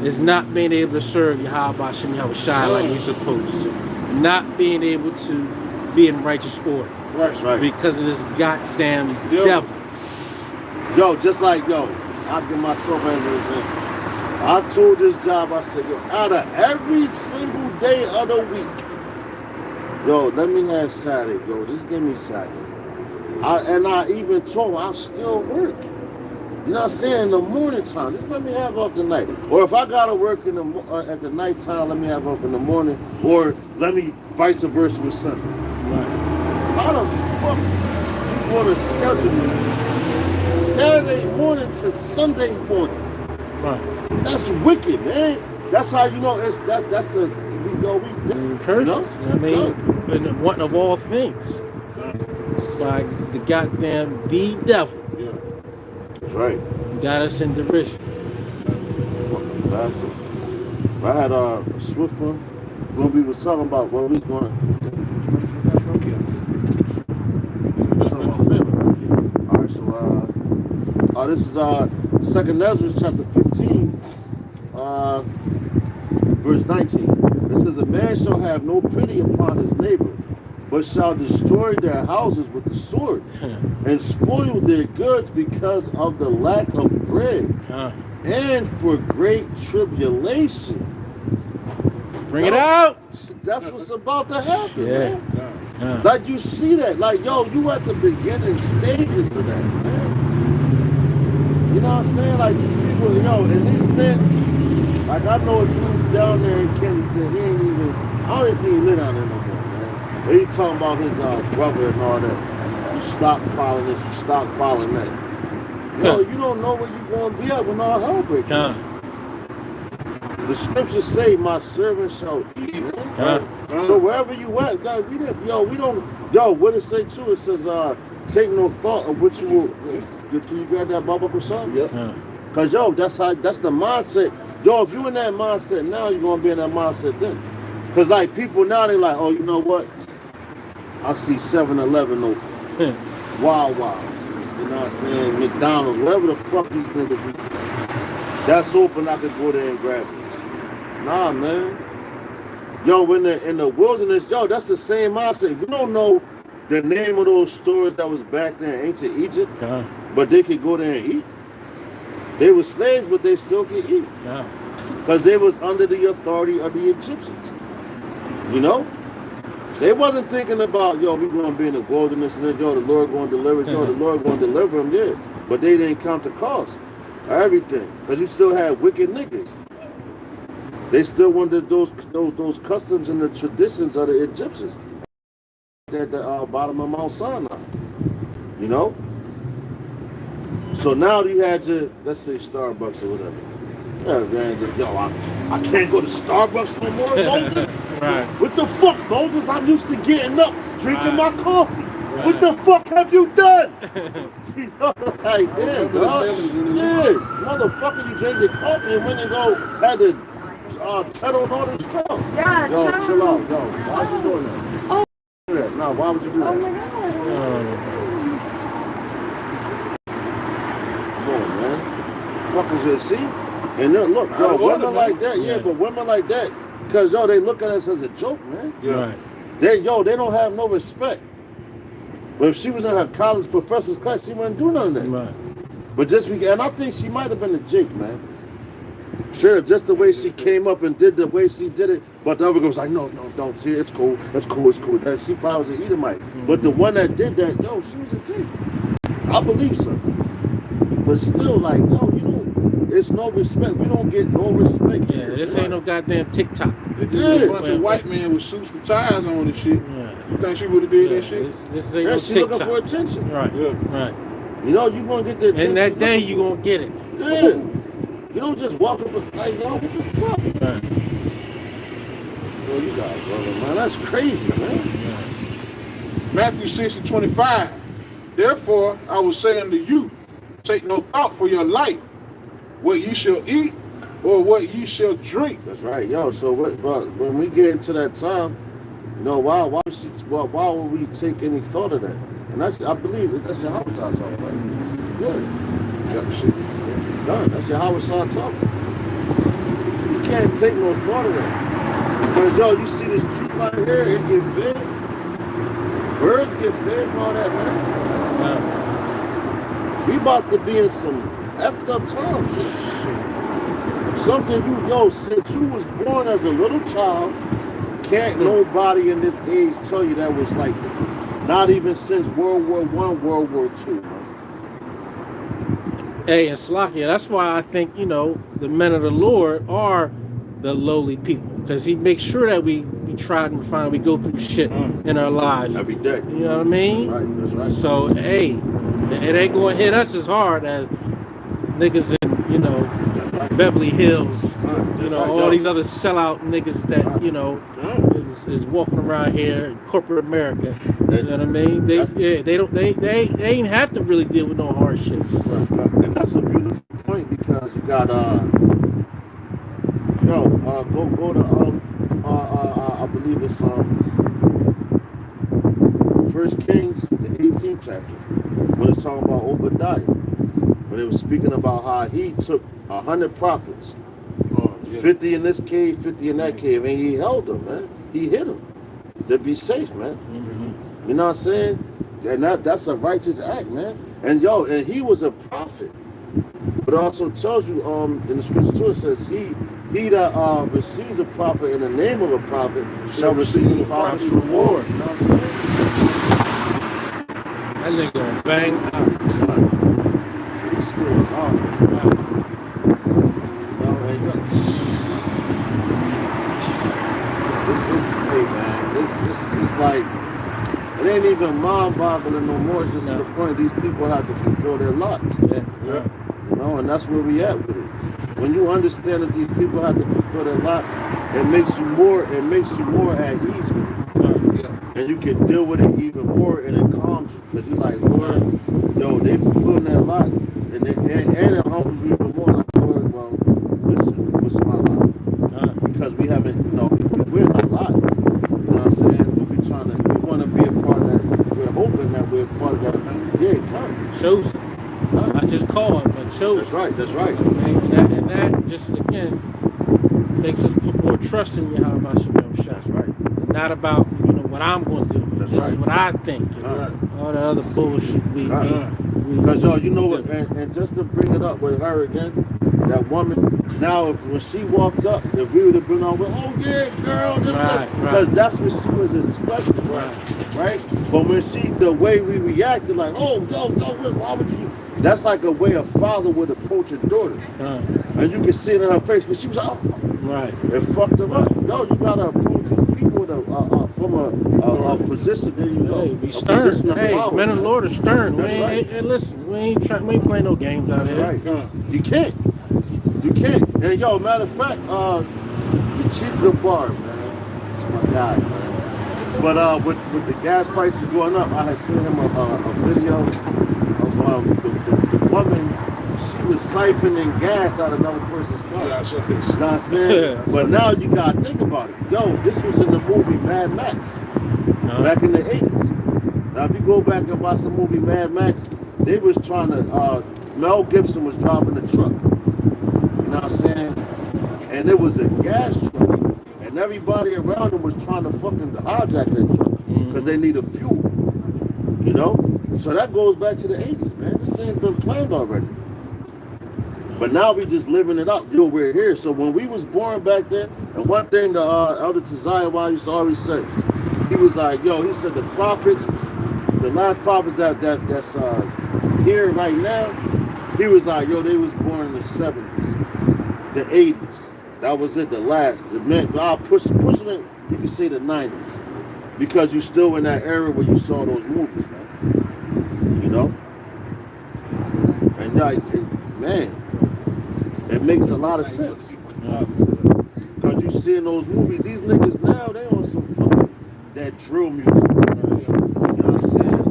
is not being able to serve Yahweh Shem Yahweh Shai like you're supposed to. Not being able to be in righteous order. Right. Because of this goddamn devil. Yo, just like, yo, I'll give myself as an example. I told this job, I said, yo, out of every single day of the week, yo, let me have Saturday, yo, just give me Saturday. I even told I still work. You know what I'm saying? In the morning time, just let me have off the night. Or if I gotta work in the at the night time, let me have off in the morning. Or let me vice versa with Sunday. Right. How the fuck you wanna schedule me Saturday morning to Sunday morning? Right. That's wicked, man. That's how you know that's a we Curses. you know? You know what I mean? And one of all things. By the goddamn devil. Yeah. That's right. Got us in derision. Fucking bastard. I had Swift one when we was talking about when we was going. All right, so this is Second Ezra chapter 15, verse 19. It says, "A man shall have no pity upon his neighbor, but shall destroy their houses with the sword, and spoil their goods because of the lack of bread, and for great tribulation." Bring it out. That's what's about to happen, Yeah. man. Like, you see that. Like, yo, you at the beginning stages of that, man. You know what I'm saying? Like, these people, yo, and these men, like, I know a dude down there in Kensington, he ain't even, I don't even think he live down there no more, man. But he talking about his brother and all that. You stockpiling this, you stockpiling that. Yo, you don't know where you going to be at when all hell breaks loose. The scriptures say, "My servant shall eat." Man. So wherever you at, what it say too? It says, "Take no thought of what you will." Can you grab that bubble or something? Yep. Cause yo, that's the mindset. Yo, if you in that mindset now, you're gonna be in that mindset then. Cause like people now, they like, oh, you know what? I see 7-Eleven open, Wild Wild. You know what I'm saying? McDonald's, whatever the fuck these niggas eat. That's open. I could go there and grab it. Nah, man. Yo, in the wilderness, yo, that's the same mindset. We don't know the name of those stores that was back there in ancient Egypt, but they could go there and eat. They were slaves, but they still could eat. Because they was under the authority of the Egyptians. You know? They wasn't thinking about, yo, we going to be in the wilderness and then, yo, the Lord going to deliver us. Yo, the Lord going to deliver them, yeah. But they didn't count the cost of everything. Because you still had wicked niggas. They still wanted those customs and the traditions of the Egyptians at the bottom of Mount Sinai. You know? So now you had your, let's say, Starbucks or whatever. Yeah, man, yo, I can't go to Starbucks no more, Moses. Right. What the fuck, Moses? I'm used to getting up, drinking my coffee. What the fuck have you done? You know, like, damn, dog. Yeah, motherfucker, you drank your coffee and went and had to tread on all this stuff. Yeah, yo, chill out, yo. Why you doing that? Oh. No, why would you do that? Oh my God. Come on, man. Fuck is it? See? And then look, Out yo, of order, women man. like that, yeah, Yeah. but women like that, because yo, they look at us as a joke, man. Yeah. Right. They don't have no respect. But if she was in her college professor's class, she wouldn't do none of that. Right. But just because, and I think she might have been a Jake, man. Sure, just the way she came up and did the way she did it. But the other girl was like, no, don't. See, it's cool. It's cool. That she probably was an Edomite. But the one that did that, yo, she was a Jake. I believe so. But still, like, yo, you know, it's no respect. We don't get no respect. Yeah, this ain't no goddamn TikTok. They just Yeah. a bunch of white men with suits and ties on and shit. Yeah. You think she would have did Yeah, that shit? This ain't Yeah, no she looking for TikTok. attention. Right. Yeah. Right. You know, you gonna get the attention. And that day you gonna get it. Yeah. You don't just walk up and like, yo, what the fuck? Right. Yo, you got it, brother, man. That's crazy, man. Matthew 6:25. Therefore, I will say unto you, take no thought for your life, what ye shall eat or what ye shall drink. That's right, yo. So when we get into that time, you know, why would we take any thought of that? And I believe that's your house talking, right? Good. Yeah, shit. Done. That's your house talking. You can't take no thought of that. Because yo, you see this tree right here, it get fed. Birds get fed and all that, man. We about to be in some effed up times. Something since you was born as a little child, can't nobody in this age tell you that was like that. Not even since World War I, World War II, man. Hey, and Slakia, that's why I think, you know, the men of the Lord are the lowly people. Because he makes sure that we try and refine, we go through shit in our lives. Every day. You know what I mean? That's right. So, hey, it ain't going to hit us as hard as niggas in, you know, That's right. Beverly Hills. That's You know, right, all yo. these other sellout niggas that, you know, is walking around here in corporate America. You know what I mean? They ain't have to really deal with no hardships. Right. And that's a beautiful point because you got go to I believe it's First Kings, the 18th chapter, when it's talking about Obadiah, when it was speaking about how he took 100 prophets, 50 in this cave, 50 in that cave, and he held them, man. He hid them to be safe, man. You know what I'm saying? And that's a righteous act, man. And he was a prophet. But it also tells you in the scripture too, it says he that receives a prophet in the name of a prophet shall receive a prophet's reward. You know what I'm saying? That nigga gonna bang out. The spirit is hard. You know, and hey man, it's like it ain't even mind-boggling no more. It's just to the point these people have to fulfill their lots. Yeah. You know, and that's where we at with it. When you understand that these people have to fulfill their lots, it makes you more at ease with it. And you can deal with it even more, and it calms you because you're like, Lord, they fulfilling their lot, and it humbles you even more. Like, Lord, well, listen, what's my lot? Because we haven't, we're not lot. You know what I'm saying? We want to be a part of that. We're hoping that we're a part of that. Yeah, come. Shows. I just called, but shows. That's right. And that just, again, makes us put more trust in Yahweh Shem Shah. That's right. Not about, what I'm going to do. That's This right. is what I think. All the other bullshit we Because you know what, and just to bring it up with her again, that woman. Now, when she walked up, if we would have been on with, oh yeah, girl, because that's what she was expecting, right? But when the way we reacted, like, oh, why would you? That's like a way a father would approach a daughter, and you can see it in her face because she was like, oh, it fucked her up. No, you gotta approach these people from a position. There you go. Hey, be stern. Hey, power, men of the Lord are stern. That's right. Hey, listen, we ain't playing no games out here. Right. You can't. And matter of fact, the Chief Gabar, man, it's my guy, man. But with the gas prices going up, I had seen him a video of the woman. She was siphoning gas out of another person's car. Yeah, I saw You this. know what I'm saying? But now you gotta think about it. This was in the movie Mad Max back in the 80s. Now if you go back and watch the movie Mad Max, they was trying to Mel Gibson was driving the truck. You know what I'm saying? And it was a gas truck. And everybody around them was trying to fucking hijack that truck because they needed fuel. You know? So that goes back to the 80s, man. This thing's been planned already. But now we just living it up. Yo, we're here. So when we was born back then, and one thing the Elder Tazayah used to always say, he was like, yo, he said the prophets, the last prophets that's here right now, he was like, yo, they was born in the 70s, the 80s. That was it, the last. The men, God pushing it, you can say the 90s. Because you're still in that era where you saw those movies, man. You know? And like, man, it makes a lot of sense. Because you see in those movies, these niggas now, they on some fucking, that drill music. You know what I'm saying?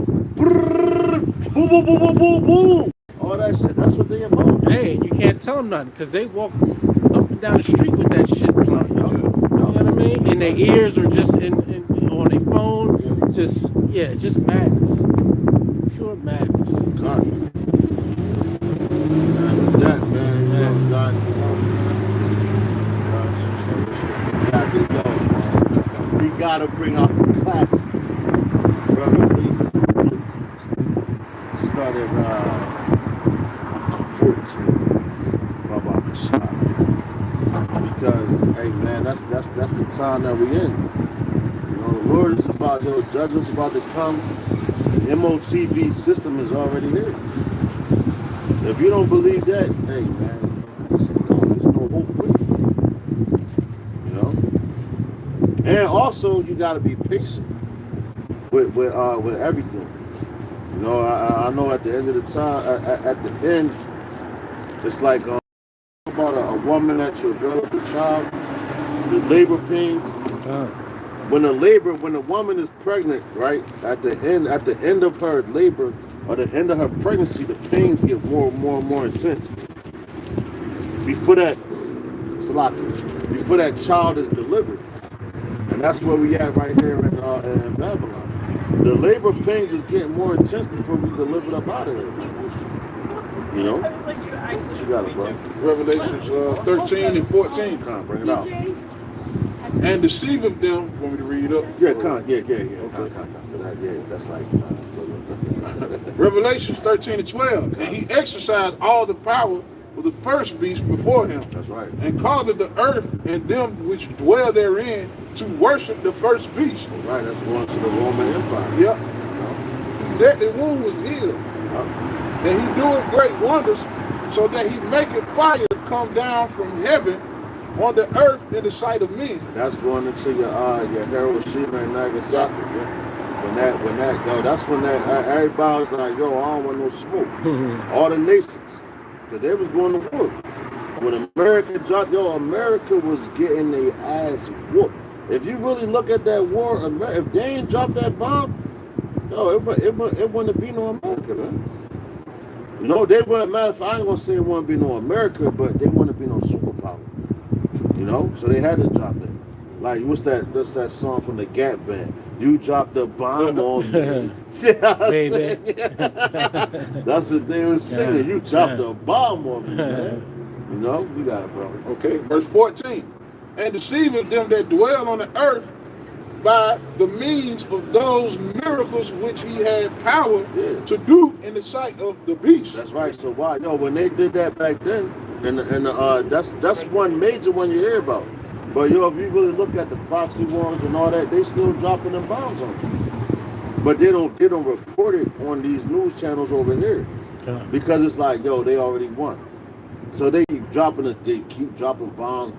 Boom, boom, boom, boom, boom, boom. All that shit, that's what they about. Hey, you can't tell them nothing because they walk up and down the street with that shit playing. You know what I mean? And their ears are just on their phone. Just madness. Pure madness. God. That, man, you know, God, we gotta bring out the classic. Revelation 13. Started 14. Baba Shah. Because, hey man, that's the time that we in. You know, the Lord is about, the judgment's about to come. The MOTV system is already here. If you don't believe that, hey man, there's no hope for you. You know? And also you gotta be patient with everything. You know, I know at the end of the time, at the end, it's like about a woman that travails with a child, the labor pains. When a woman is pregnant, right, at the end of her labor or the end of her pregnancy, the pains get more and more intense. Before that child is delivered. And that's where we at right here in Babylon. The labor pains is getting more intense before we deliver up out of here. You know? What you got it, bro? Revelations 13 and 14. Come on, bring it out. And deceiving them, want me to read up? Yeah, okay. Yeah, that's like Revelations 13 and 12. And he exercised all the power of the first beast before him. That's right. And caused the earth and them which dwell therein to worship the first beast. Right, that's going to the Roman Empire. Yep. That the wound was healed. And he doeth great wonders, so that he maketh fire come down from heaven on the earth in the sight of men. That's going into your Hiroshima and Nagasaki. Yeah. When that go, that's when everybody was like, yo, I don't want no smoke. All the nations, because they was going to war. When America dropped, America was getting their ass whooped. If you really look at that war, if they ain't dropped that bomb, it wouldn't be no America, man. You know, they wouldn't matter if I ain't gonna say it wouldn't be no America, but they wouldn't be no superpower. You know, so they had to drop that. Like, what's that song from the Gap Band? You dropped the bomb on me. Yeah, that's what they was singing. You dropped the bomb on me, man. You know, you got it, bro. Okay, verse 14. And deceiving them that dwell on the earth by the means of those miracles which he had power to do in the sight of the beast. That's right. So why? When they did that back then, and that's one major one you hear about. But if you really look at the proxy wars and all that, they still dropping them bombs on them. But they don't report it on these news channels over here. Because it's like, they already won. So they keep dropping bombs.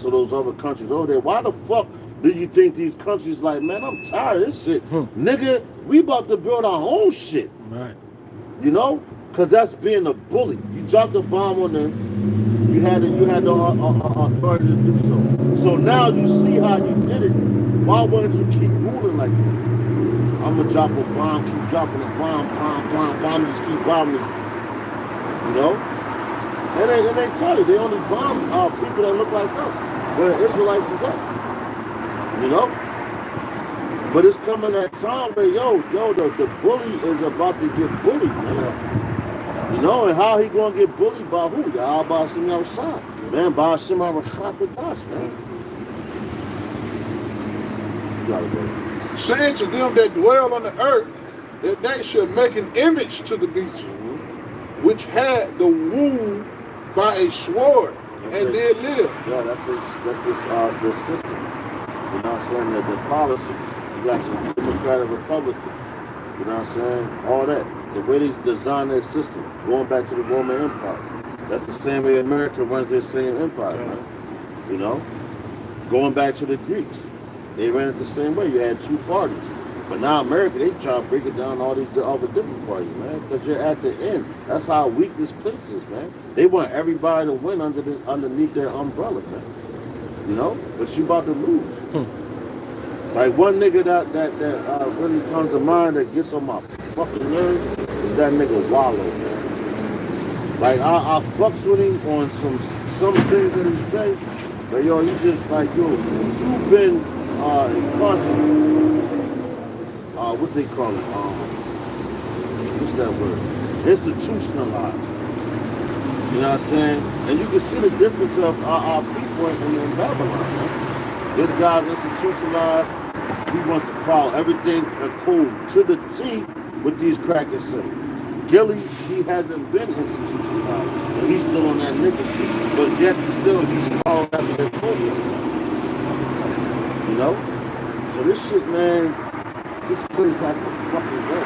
So those other countries over there, why the fuck do you think these countries like, man, I'm tired of this shit. Nigga, we about to build our own shit. Right. You know? Because that's being a bully. You dropped a bomb on them. You had the authority to do so. So now you see how you did it. Why wouldn't you keep ruling like that? I'm going to drop a bomb, keep dropping a bomb, just keep bombing this. You know? And they tell you, they only bomb people that look like us. Where the Israelites is at. You know? But it's coming that time where, the bully is about to get bullied, man. You know, and how he gonna get bullied by who? Yahweh Hashem Yahushua. Man, by Hashem HaRachakodash, man. You gotta go. Saying to them that dwell on the earth, that they should make an image to the beast, which had the wound by a sword, and did live. Yeah, this system. You know what I'm saying? The policies. You got your Democratic Republican. You know what I'm saying? All that. The way they design their system, going back to the Roman Empire. That's the same way America runs their same empire, man. You know? Going back to the Greeks. They ran it the same way. You had two parties. But now America, they try to break it down all the different parties, man. Because you're at the end. That's how weak this place is, man. They want everybody to win underneath their umbrella, man. You know? But you about to lose. Like one nigga that really comes to mind that gets on my fucking nerves is that nigga Wallow, man. Like I fucks with him on some things that he say, but yo, he just like, yo, you've been incarcerated. What they call it? What's that word? Institutionalized. You know what I'm saying? And you can see the difference of our people in Babylon, man. This guy's institutionalized. He wants to follow everything cool to the T what these crackers say. Gilly, he hasn't been institutionalized. And he's still on that nigga shit. But yet still he's following after their program. You know? So this shit, man, this place has to fucking go.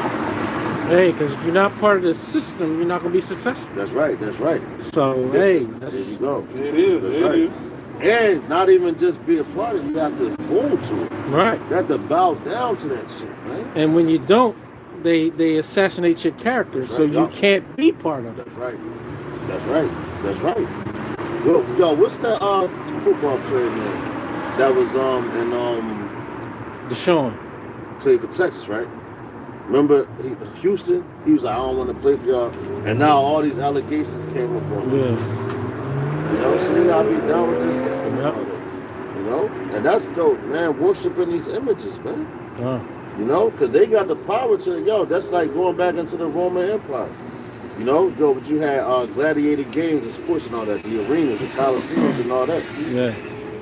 Hey, because if you're not part of the system, you're not going to be successul. That's right, that's right. So, hey, there you go. It is, That's it right. is. And not even just be a part of it, you have to fold to it. Right. You have to bow down to that shit, man. And when you don't, they assassinate your character, That's so right, you yup. can't be part of it. That's right. That's right. That's right. Yo, what's that football player name? That was in Deshaun. played for Texas, right? Remember Houston? He was like, I don't want to play for y'all. And now all these allegations came up on him. Yeah. You know, so you gotta be down with this system. Yep. You know? And that's dope, man, worshiping these images, man. Oh. You know, because they got the power to, that's like going back into the Roman Empire. You know, but you had gladiator games and sports and all that, the arenas, the coliseums and all that. Yeah.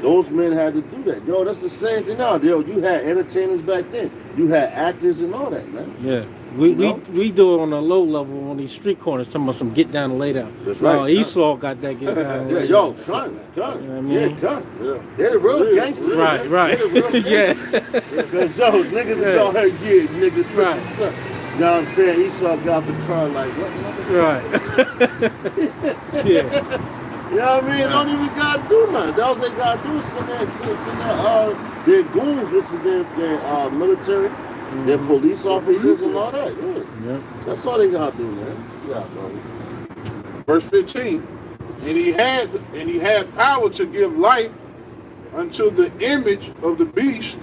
Those men had to do that. Yo, that's the same thing now. Yo, you had entertainers back then. You had actors and all that, man. Yeah. We know? we do it on a low level on these street corners. Some get down and lay down. That's right. Esau got that get down. And Yeah, lay yo, down. cut. You know what I mean? Yeah, cut. Yeah. They're the real gangsters. Right, man. right. They're the real gangsters. Yeah. Because, yo, niggas Yeah. go, hey, yeah, niggas, such Right. and such. You know what I'm saying? Esau got the car like, what? Right. Yeah. You know what I mean? Don't even gotta do nothing. All they gotta do is send their goons, which is their military, their police officers and all that. Yeah. Yep. That's all they gotta do, man. Yeah, bro. Verse 15. And he had power to give life unto the image of the beast.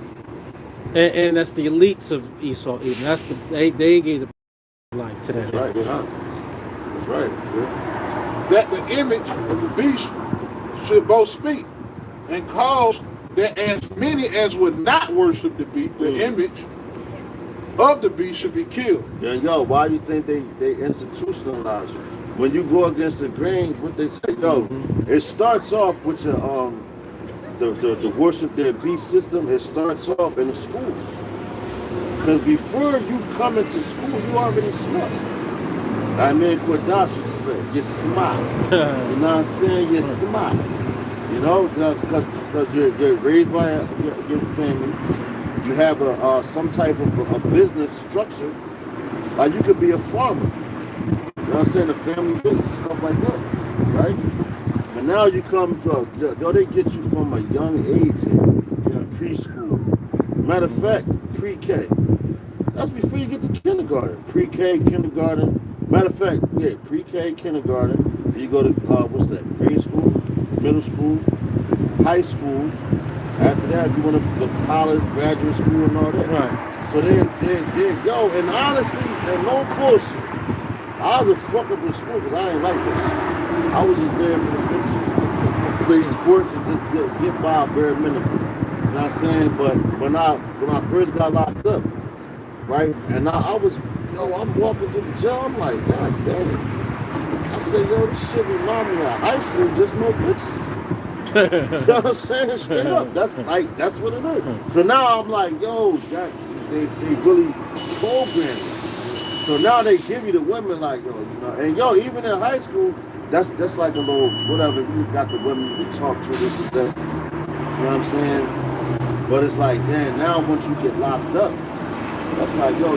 And that's the elites of Esau. Even that's they gave the life to that. That's right, yeah. That's right. Yeah. That the image of the beast should both speak, and cause that as many as would not worship the beast, the image of the beast should be killed. Yeah, yo, why you think they institutionalize you? When you go against the grain, what they say, yo, it starts off with your the worship their beast system. It starts off in the schools, because before you come into school, you already smart. I mean, Kodash used to say, you're smart. You know what I'm saying? You're smart. You know, because you're raised by your family. You have some type of a business structure. Like you could be a farmer. You know what I'm saying? A family business and stuff like that. Right? But now you come to, they get you from a young age here. Preschool. Matter of fact, pre-K. That's before you get to kindergarten. Pre-K, kindergarten. Matter of fact, yeah, pre-K, kindergarten. Then you go to, what's that, grade school, middle school, high school. After that, you want to go to college, graduate school, and all that. Right. So yo, and honestly, and no bullshit, I was a fuck up in school because I ain't like this shit. I was just there for the bitches, play sports, and just get by bare minimum. You know what I'm saying? But when I first got locked up, right, and I was, I'm walking through the jail, I'm like, God damn it. said, yo, this shit remind me of high school, just no bitches. You know what I'm saying? Straight up. That's what it is. So now I'm like, yo, they really program it. So now they give you the women like, yo, you know, and yo, even in high school, that's like a little whatever. You got the women you can talk to, this and that. You know what I'm saying? But it's like, damn, now once you get locked up, that's like, yo,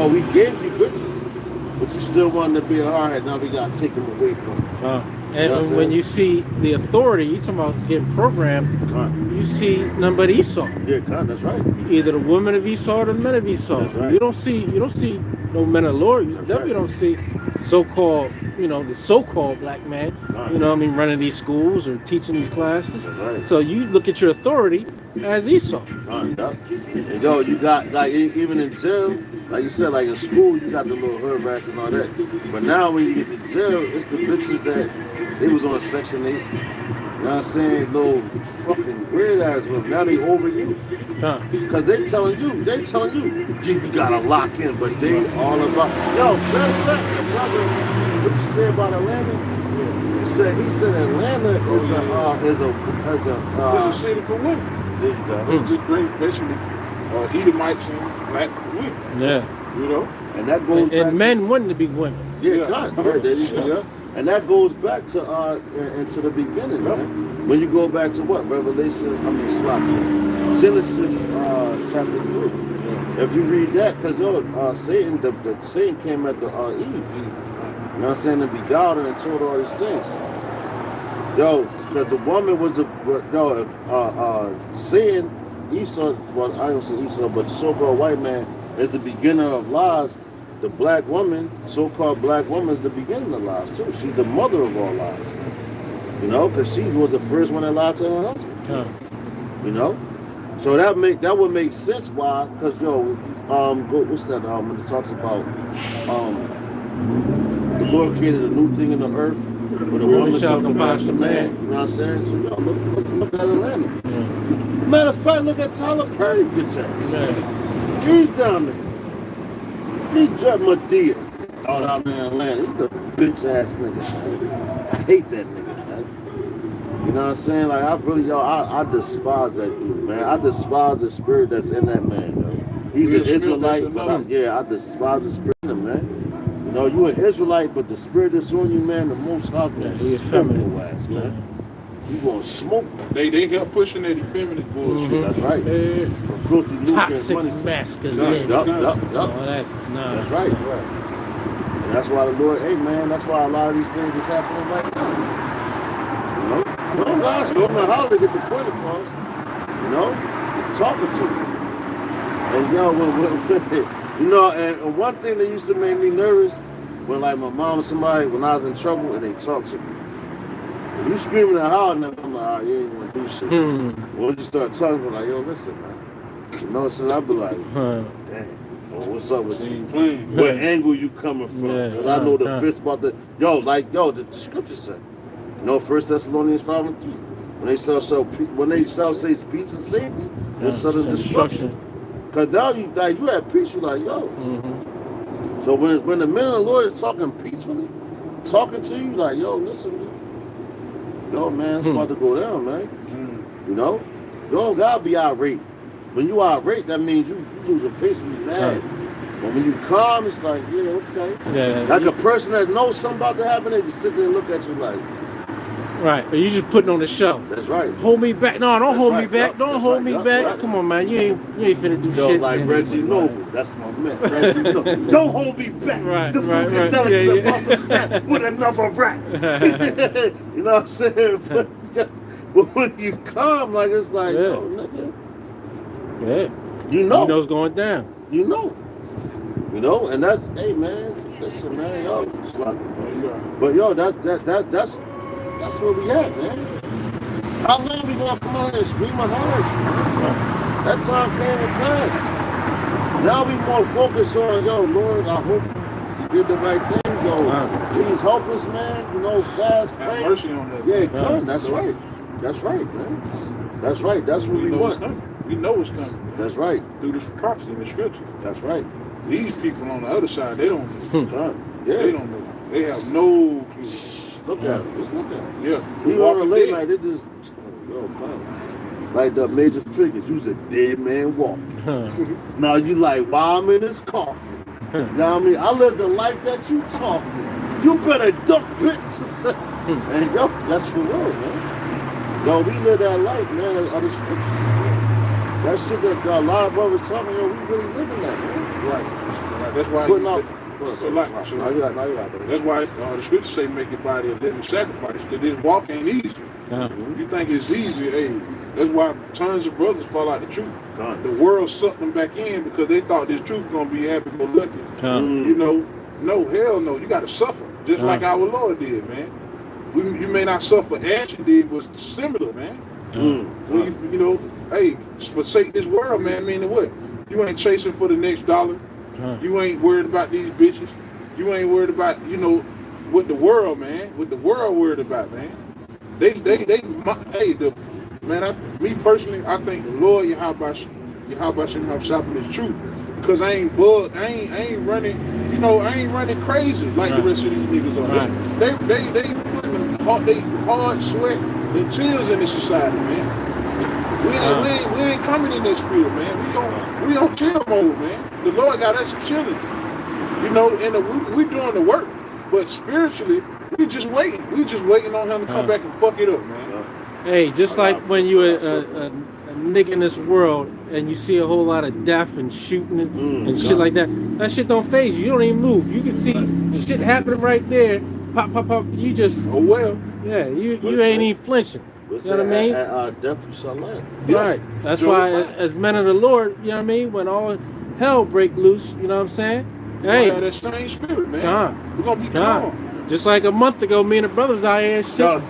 we gave you bitches, but you still wanted to be a hardhead. Now we gotta take them away from you. And when you see the authority, you talking about getting programmed, you see none but Esau. Yeah, that's right. Either the women of Esau or the men of Esau. That's right. You don't see no men of the Lord. You definitely don't see so-called, the so-called black man, you know what I mean, running these schools or teaching these classes. That's right. So you look at your authority as Esau. And yo, you got, like, even in jail, like you said, like in school, you got the little hood rats and all that. But now when you get to jail, it's the bitches that they was on Section 8. You know what I'm saying? Little fucking weird ass women. Now they over you. Because they telling you, you gotta lock in, but they all about, yo, brother, what you say about Atlanta? He said Atlanta is a city for women. There you go. It's just basically Edomites and black women. Yeah. You know? And that goes back and men wanting to be women. Yeah, God. Yeah, there you go. Yeah. And that goes back to into the beginning, man. When you go back to what? Genesis chapter 3. Yeah. If you read that, because Satan, Satan came at the Eve. You know what I'm saying? And beguiled her and told her all these things. Yo, because the woman was saying Esau, well, I don't say Esau, but the so-called white man is the beginner of lies. The black woman, so-called black woman, is the beginning of lies too. She's the mother of all lies. You know, because she was the first one that lied to her husband. You know, so that would make sense why. Because if you what's that? When it talks about the Lord created a new thing in the earth, where the woman shall compass a man. You know what I'm saying? So look at Atlanta. Yeah. Matter of fact, look at Tyler Perry, bitch ass. Yeah. He's down there. He dropped Madea out in Atlanta. He's a bitch ass nigga. I hate that nigga, man. You know what I'm saying? Like, I despise that dude, man. I despise the spirit that's in that man, yo. He's an Israelite, but I despise the spirit in him, man. You know, you an Israelite, but the spirit that's on you, man, the most high gonna smoke your ass, man. You gonna smoke. They help pushing that effeminate bullshit. Mm-hmm. That's right. Toxic masculinity. Yup. That's right. And that's why the Lord, hey man, that's why a lot of these things is happening right now. You know? No lies, no matter how to get the point across. You know? Talking to you. And and one thing that used to make me nervous when like my mom or somebody, when I was in trouble and they talk to me. If you screaming and hollering at them, I'm like, you ain't gonna do shit. When you start talking, I'm like, yo, listen, man. You know, so I'll be like, dang, what's up with you? What angle you coming from? Because I know the fist about the, the scripture said, 1 Thessalonians 5:3. When they say peace and safety, and sudden destruction. Because now you have peace, you're like, yo. So when the men of the Lord is talking peacefully, talking to you, like, yo, listen, yo, man, it's about to go down, man. You know? You don't gotta be irate. When you irate, that means you lose a pace and you mad. But when you calm, it's like, yeah, okay. Like a person that knows something about to happen, they just sit there and look at you like. Right, but you just putting on the show. That's right. Hold me back. No, don't hold me back. Don't hold me back. Right. Come on, man. You ain't finna do shit. Like Reggie Noble. That's my man. Reggie Noble. Don't hold me back. Right. With another rap. You know what I'm saying? But when you calm, like, it's like, oh, nigga. Yeah. You know. You know what's going down. You know. You know, and that's, hey, man. Listen, man, yo. But, yo, that's where we at, man. How long we gonna come out here and scream our hearts? That time came and passed. Now we more focused on, yo, Lord, I hope you did the right thing, yo. Please help us, man. You know, fast, pray. Have mercy on that. Yeah, come. That's right. That's right, man. That's right. That's what we want. We know it's coming. That's right. Through this prophecy in the scripture. That's right. These people on the other side, they don't know. Yeah. They don't know. They have no clue. Look at him. Just look at him. Yeah. He on a Walking late dead. night. They just, like the major figures. You's a dead man walking. Now you like, why I'm in this coffin? You know what I mean? I live the life that you talking. You better duck bits. And yo, that's for real, man. Yo, we live that life, man, of the scriptures. That shit that a lot of brothers talking, yo, we really living that, man. Right. That's why. Putting off. That's why the scriptures say make your body a living sacrifice, because this walk ain't easy. You think it's easy, hey. That's why tons of brothers fall out the truth. The world sucked them back in because they thought this truth was gonna be happy-go-lucky. You know, no, hell no. You got to suffer, just like our Lord did, man. You may not suffer as you did, was similar, man. When you know, hey, forsake this world, man. Meaning what? You ain't chasing for the next dollar. You ain't worried about these bitches. You ain't worried about, you know, what the world, man. What the world worried about, man. Me personally, I think the Lord Yahweh Shem HaShapim is true. Because I ain't bugged, I ain't running, you know, I ain't running crazy like the rest of these niggas are. They putting hard sweat and tears in this society, man. We ain't coming in this spirit, man. We on chill mode, man. The Lord got us chilling. You know, and we doing the work. But spiritually, we just waiting. We just waiting on him to come back and fuck it up, man. Hey, just like when you a nigga in this world and you see a whole lot of death and shooting and shit like that, that shit don't faze you. You don't even move. You can see shit happening right there. Pop, pop, pop. You just, oh well. Yeah, you ain't even flinching. You know what I mean? Death you shall laugh. Right. That's why, as men of the Lord, you know what I mean? When all hell break loose, you know what I'm saying? Hey, we that same spirit, man. We're gonna be calm. Just like a month ago, me and the brothers out here, shit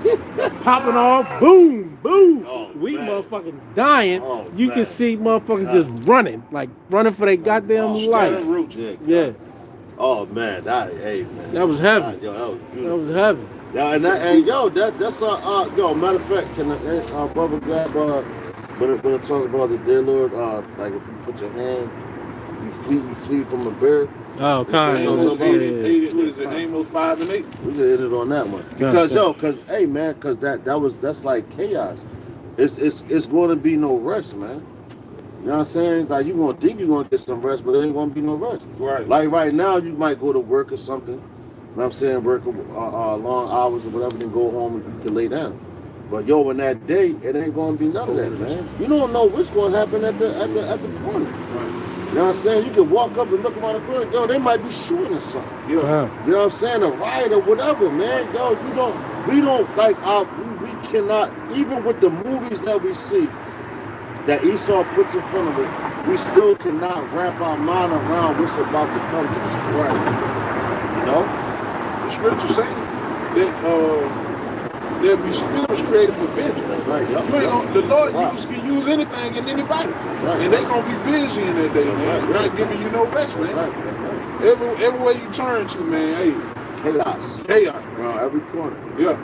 popping off, boom, boom. We motherfucking dying. You can see motherfuckers just running for their goddamn life. Yeah. Oh man, hey man. That was heavy. Yo, that was heavy. Yeah, that's yo. Matter of fact, can our brother grab when it talks about the dear Lord, like if you put your hand, you flee from a bear. Oh, kind of. What is it? Amos 5 and 8. We can hit it on that one because hey man, because that's like chaos. It's going to be no rest, man. You know what I'm saying? Like you gonna think you're gonna get some rest, but there ain't gonna be no rest. Right. Like right now, you might go to work or something. You know what I'm saying? Work long hours or whatever, then go home and you can lay down. But yo, in that day, it ain't gonna be none of that, man. You don't know what's gonna happen at the corner. Right. You know what I'm saying? You can walk up and look around the corner, yo, they might be shooting or something. Yeah. You know what I'm saying? A riot or whatever, man. Yo, we cannot, even with the movies that we see, that Esau puts in front of us, we still cannot wrap our mind around what's about to come to us. Right. You know? The scripture says that there'll be spirits created for vengeance. That's right. The Lord can use anything and anybody. Right. And they gonna be busy in that day, man. Right. Not giving you no rest, man. Right. Everywhere you turn to, man, hey. Chaos. Around every corner. Yeah.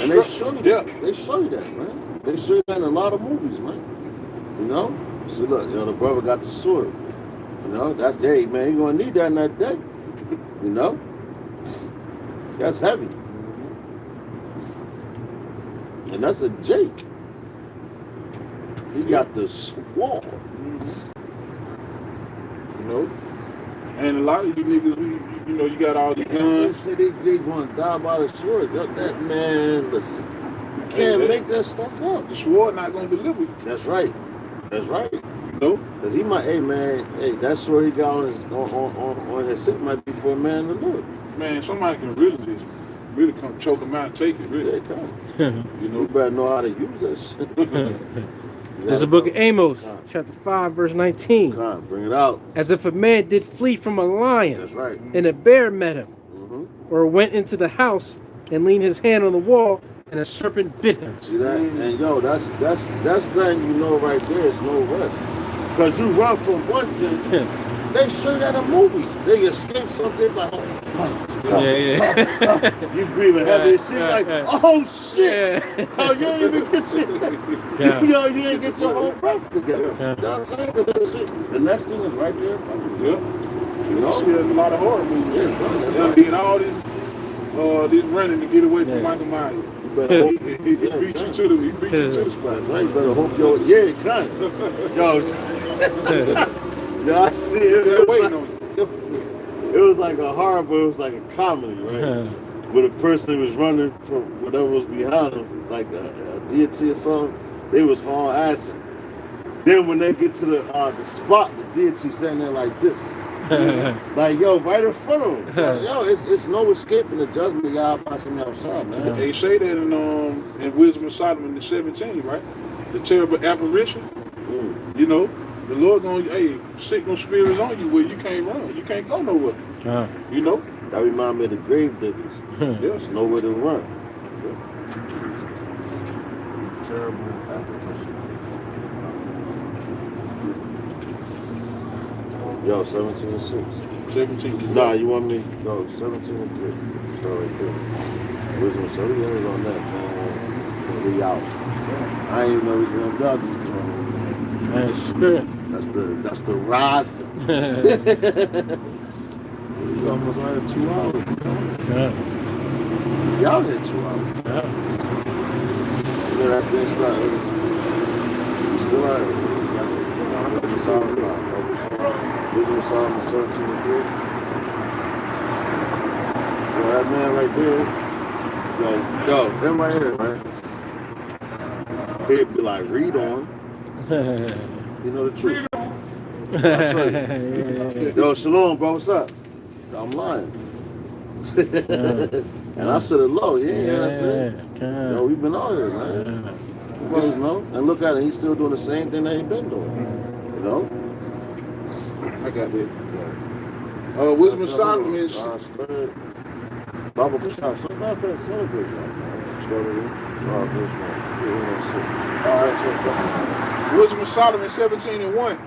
And they show you that. They show you that, man. They show you that in a lot of movies, man. You know? So look, the brother got the sword. You know, that's hey man, you're gonna need that in that day. You know? That's heavy. And that's a Jake. He got the sword. You know? And a lot of you niggas, you know, you got all the guns. They say they gonna die by the sword. That man, listen. You can't make that stuff up. The sword not gonna deliver you. That's right. That's right. You know? Because he might, hey man, that sword he got on his hip might be for a man to live. Man, somebody can really come choke him out and take it, really. Yeah, come. You know, you better know how to use that shit. There's a book of Amos, chapter 5, verse 19. Bring it out. As if a man did flee from a lion. That's right. And a bear met him. Or went into the house and leaned his hand on the wall and a serpent bit him. See that? And yo, that's thing you know right there is no rest. Because you run from one thing, they show that in movies. They escape something like, you breathing heavy. Shit like, oh shit. So you ain't even get you ain't get your whole breath together. You know what I'm saying? The next thing is right there in front of you. You know, see a lot of horror movies. They did all this this running to get away from Yeah. Michael Myers. You better hope. He beat you to the spot. Right, you better hope yo. Yeah, kind of. Yo, I see it. They're It was waiting like- on you. It was like a horror, but it was like a comedy, right? Where the person was running from whatever was behind them, like a deity or something, they was all assing. Then when they get to the spot, the deity standing there like this. Like, yo, right in front of them. Yo, it's no escaping the judgment of Yahweh Hashem Yahushua, man. They say that in Wisdom of Solomon 17, right? The terrible apparition. Mm. You know, the Lord gonna sick them spirits on you where you can't run. You can't go nowhere. You know? That remind me of the grave diggers. Yes. There's nowhere to run. Terrible apparition. Yo, 17 and 6. 17. Nah, you want me? No, 17 and 3. Start right there. Wisdom, so we ended on that, man. We out. I ain't even know we gonna go this one. And spirit. That's the rise. We almost right at 2 hours. Yeah. Y'all get 2 hours. Yeah. Yeah, that thing started. We still out here. Wisdom of Solomon 17 and 3. Yo, that man right there. Yo, him right here, right? He'd be like, read on. You know the truth. I'll tell you. Yo, Shalom, bro, what's up? I'm lying. And I said it low, that's it. Yo, we've been out here, man. You know? And look at it, he's still doing the same thing that he's been doing. You know? I got that. Wisdom of Solomon is Bible push out. So matter of fact, some of this one. Start with this one. All right, Wisdom of Solomon 17 and 1.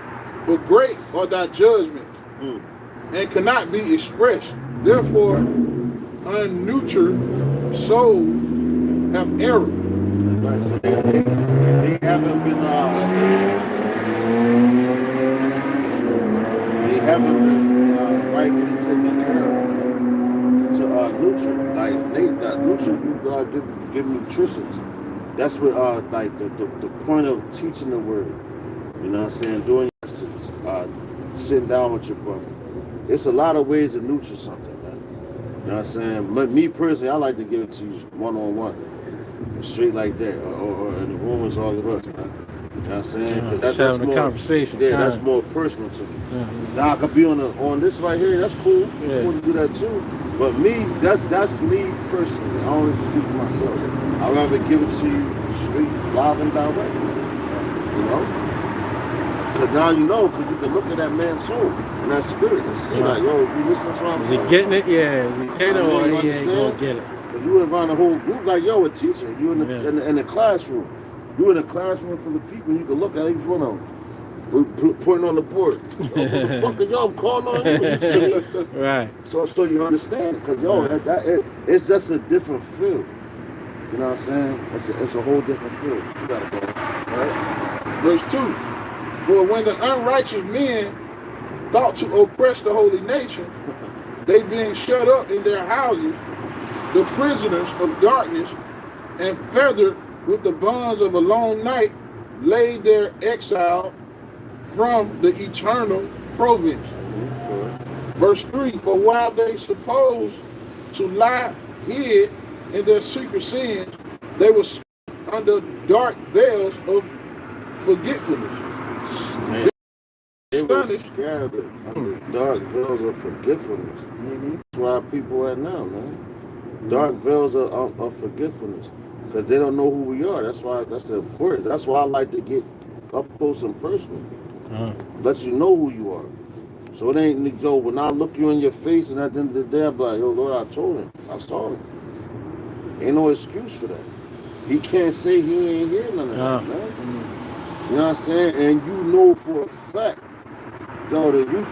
But great are thy judgments, and cannot be expressed. Therefore, unnurtured souls have error. Right. So they haven't been rightfully taken care of to nutrient. Like that nutrient you give nutrition. That's what like the point of teaching the word. You know what I'm saying? Doing sitting down with your brother. It's a lot of ways to nurture something, man. You know what I'm saying? But me personally, I like to give it to you one-on-one. Straight like that. Or in the room is all of us, man. You know what I'm saying? Yeah, That's having more, a conversation. Yeah, that's more personal to me. Now I could be on this right here, that's cool. It's cool to do that too. But me, that's me personally. I don't even speak for myself. I'd rather give it to you straight, live and direct. You know? Because now you know, because you can look at that man's soul and that spirit and see, like, yo, if you listen to what I'm Is he saying. getting it? Yeah. Is he getting it or he ain't gonna get it? Because you around the whole group, like, yo, a teacher. You in the classroom. You in the classroom full of people, you can look at each one of them. Pointing on the board. Yo, what the fuck are y'all? I'm calling on you. You see? Right. So you understand. Because, yo, it's just a different feel. You know what I'm saying? It's a whole different feel. You gotta go. Right? Verse 2. For when the unrighteous men thought to oppress the holy nation, they being shut up in their houses, the prisoners of darkness, and feathered with the bonds of a long night, laid their exile from the eternal province. Verse 3, for while they supposed to lie hid in their secret sins, they were under dark veils of forgetfulness. Man, they were scared of the dark veils of forgetfulness. That's where people are now, man. Dark veils of forgetfulness. Because they don't know who we are. That's the important. That's why I like to get up close and personal. Let you know who you are. So it ain't, yo, when I look you in your face and at the end of the day, I'm like, yo, Lord, I told him. I saw him. Ain't no excuse for that. He can't say he ain't hear none of that, man. You know what I'm saying? And you know for a fact, yo, that you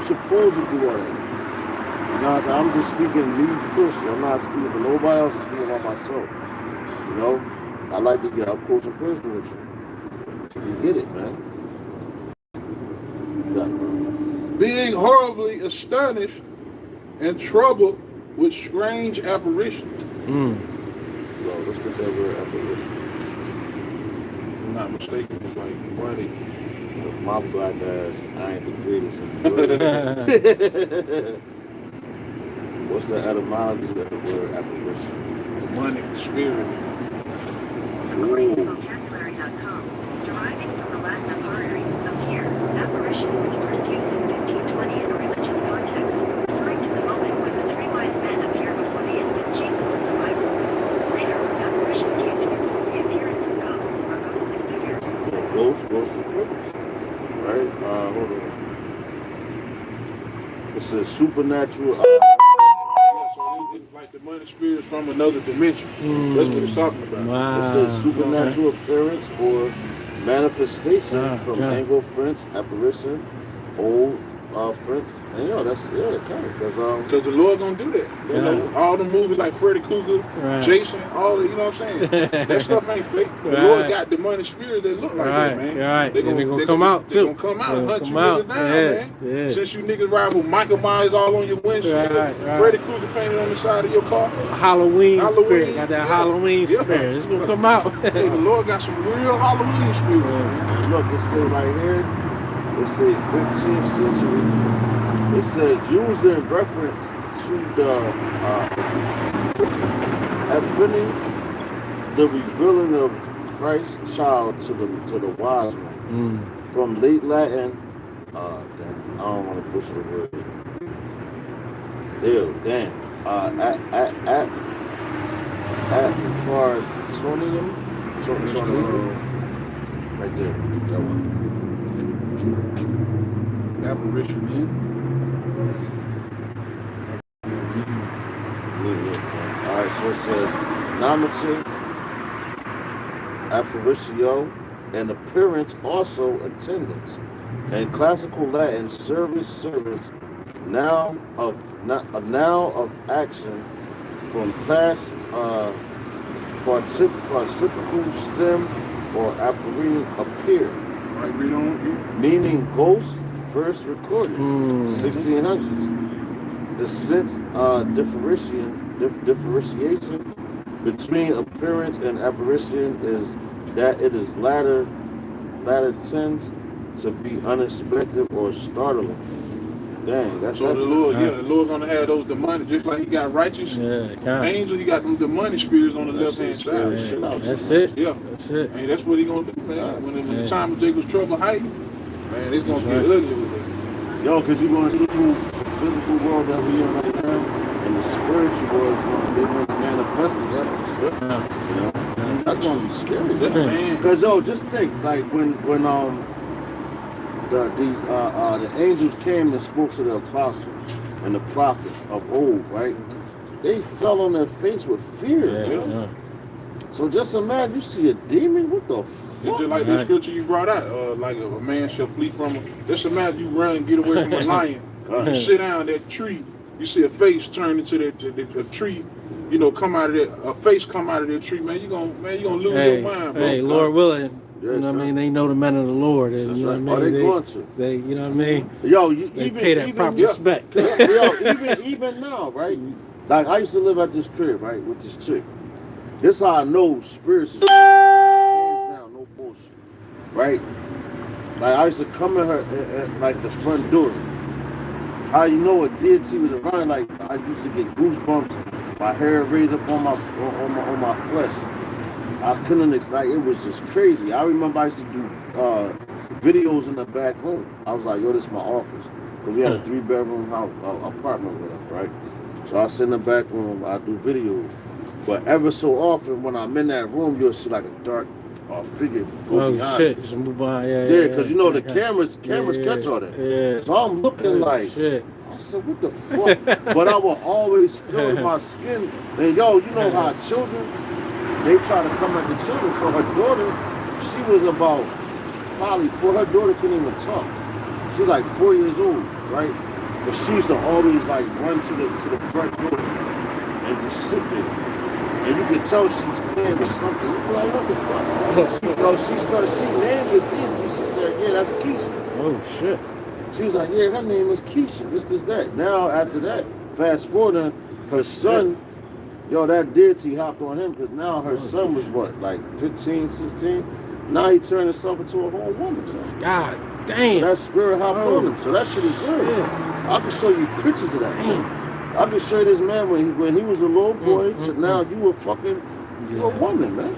supposed to do all that. You know what I'm saying? I'm just speaking me personally. I'm not speaking for nobody else. I'm speaking about myself. You know? I like to get up close and personal with you. So you get it, man. You got it, bro. Being horribly astonished and troubled with strange apparitions. Well, let's get that word apparition. If I'm not mistaken, it's like money. My black ass, I ain't the greatest in the world. What's the etymology of the word apparition? Money, spirit. Vocabulary.com. Deriving from the Latin apparere, appear, apparition was first used in 1520 in a religious context, referring to the moment when the three wise men appear before the infant Jesus in the Bible. Later, apparition came to include the appearance of ghosts or ghostly figures. Ghostly figures. Right? Hold on. It says supernatural. Yeah, so it's like the money spirits from another dimension. That's what it's talking about. Wow. It says supernatural appearance or manifestation from okay. Anglo-French apparition, Old French, and that's it kind of Because the Lord gonna do that. You know, all the movies like Freddy Krueger, Right. Jason, all the, you know what I'm saying? That stuff ain't fake. The Lord Right. got demonic spirits that look like Right, that, man. right. They And they gonna come out, They too. gonna come out They and gonna hunt you come out. niggas down, Yeah, man. yeah. Since you niggas ride with Michael Myers all on your windshield, Right. Freddy Krueger painted on the side of your car. Halloween Halloween, spirit. Got that yeah. Halloween Yeah. spirit. It's gonna come out. Hey, the Lord got some real Halloween spirits, man. And look, it says right here, it says 15th century. It says used in reference to the adventing, the revealing of Christ's child to the wise men. From late Latin, I don't want to butcher the word. Damn. Apartonium? Right there. That one. Apparition, man. Alright, so it says nominative, apparitio, and appearance, also attendance. And classical Latin, service, noun of action from past participial stem or apparine appear. Right, read on. Meaning ghost first recorded, 1600s. The sense differentiation between appearance and apparition is that it is latter tends to be unexpected or startling. Dang, that's So the Lord, the Lord gonna have those demonic, just like he got righteous angels, he got them demonic spirits on the left hand side. That's it. Yeah, That's it. and that's what he gonna do, man. When the time of Jacob's trouble heighten, man, it's gonna get ugly with it. Yo, because you're going to see the physical world that we in right now, and the spiritual world is going to manifest themselves. You know? That's going to be scary. Man, Because, yo, just think, like, when the angels came and spoke to the apostles and the prophets of old, right? They fell on their face with fear. You know? So just imagine you see a demon. What the fuck? it's just like the scripture you brought out, like a man shall flee from him. Just imagine you run and get away from a lion. You sit down that tree, you see a face turn into a tree, you know, come out of that, a face come out of that tree, man. You gonna lose your mind, bro. Hey, Lord willing. Yeah, You know what I mean? They know the men of the Lord. And, That's you know right. what I mean? Are they going to? They, you know what I mean? Yo, They pay that proper respect. Yo, even now, right? Like I used to live at this crib, right, with this chick. This how I know spirits is hands down, no bullshit, right? Like I used to come in her at like the front door. How you know a deity was around? Like I used to get goosebumps, my hair raised up on my flesh. I couldn't like it was just crazy. I remember I used to do videos in the back room. I was like, yo, this is my office. Cause we had a 3-bedroom house apartment with us, right? So I sit in the back room, I do videos. But ever so often when I'm in that room, you'll see like a dark figure go behind. Shit. Just move by. Yeah, because you know the cameras catch all that. Yeah. So I'm looking like, shit. I said, what the fuck? But I will always feel my skin. And yo, you know how children, they try to come at the children. So her daughter, she was about probably 4. Her daughter couldn't even talk. She's like 4 years old, right? But she used to always like run to the front door and just sit there. And you could tell she was playing with something. You be like, what the fuck? She named the deity. She said, yeah, that's Keisha. Oh, shit. She was like, yeah, her name is Keisha. This, that. Now, after that, Fast forward, her son, yo, that deity hopped on him because now her son was what, like 15, 16? Now he turned himself into a whole woman. Man. God damn. That spirit hopped on him. So that shit is real. Yeah. I can show you pictures of that. Damn. I can show you this man when he was a little boy to now you a fucking you a woman, man.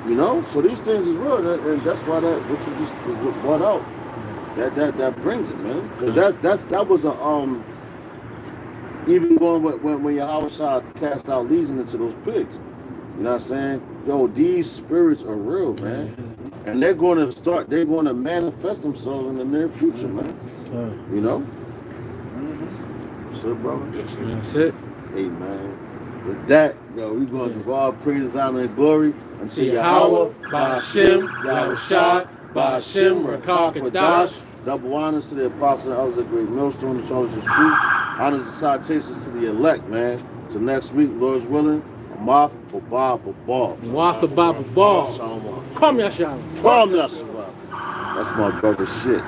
You know? So these things is real, and that's why that what you just brought out. That brings it, man. Because that was a even going when Yahweh Shah cast out legion into those pigs. You know what I'm saying? Yo, these spirits are real, man. And they're going to manifest themselves in the near future, man. You know? That's it, brother. That's it. Hey, man. With that, yo, we going to give all praise, honor, and glory unto Yahweh, Ba'ashem, Yahushua, Ba'ashem, Rakah Kadash. Double honors to the apostles and elders of great millstone, the charge of truth. Honors and salutations to the elect, man. Till next week, Lord's willing. Moth, Baba, Baba. Wafa Baba Ball. Shalom. Come here, Shalom. That's my brother shit.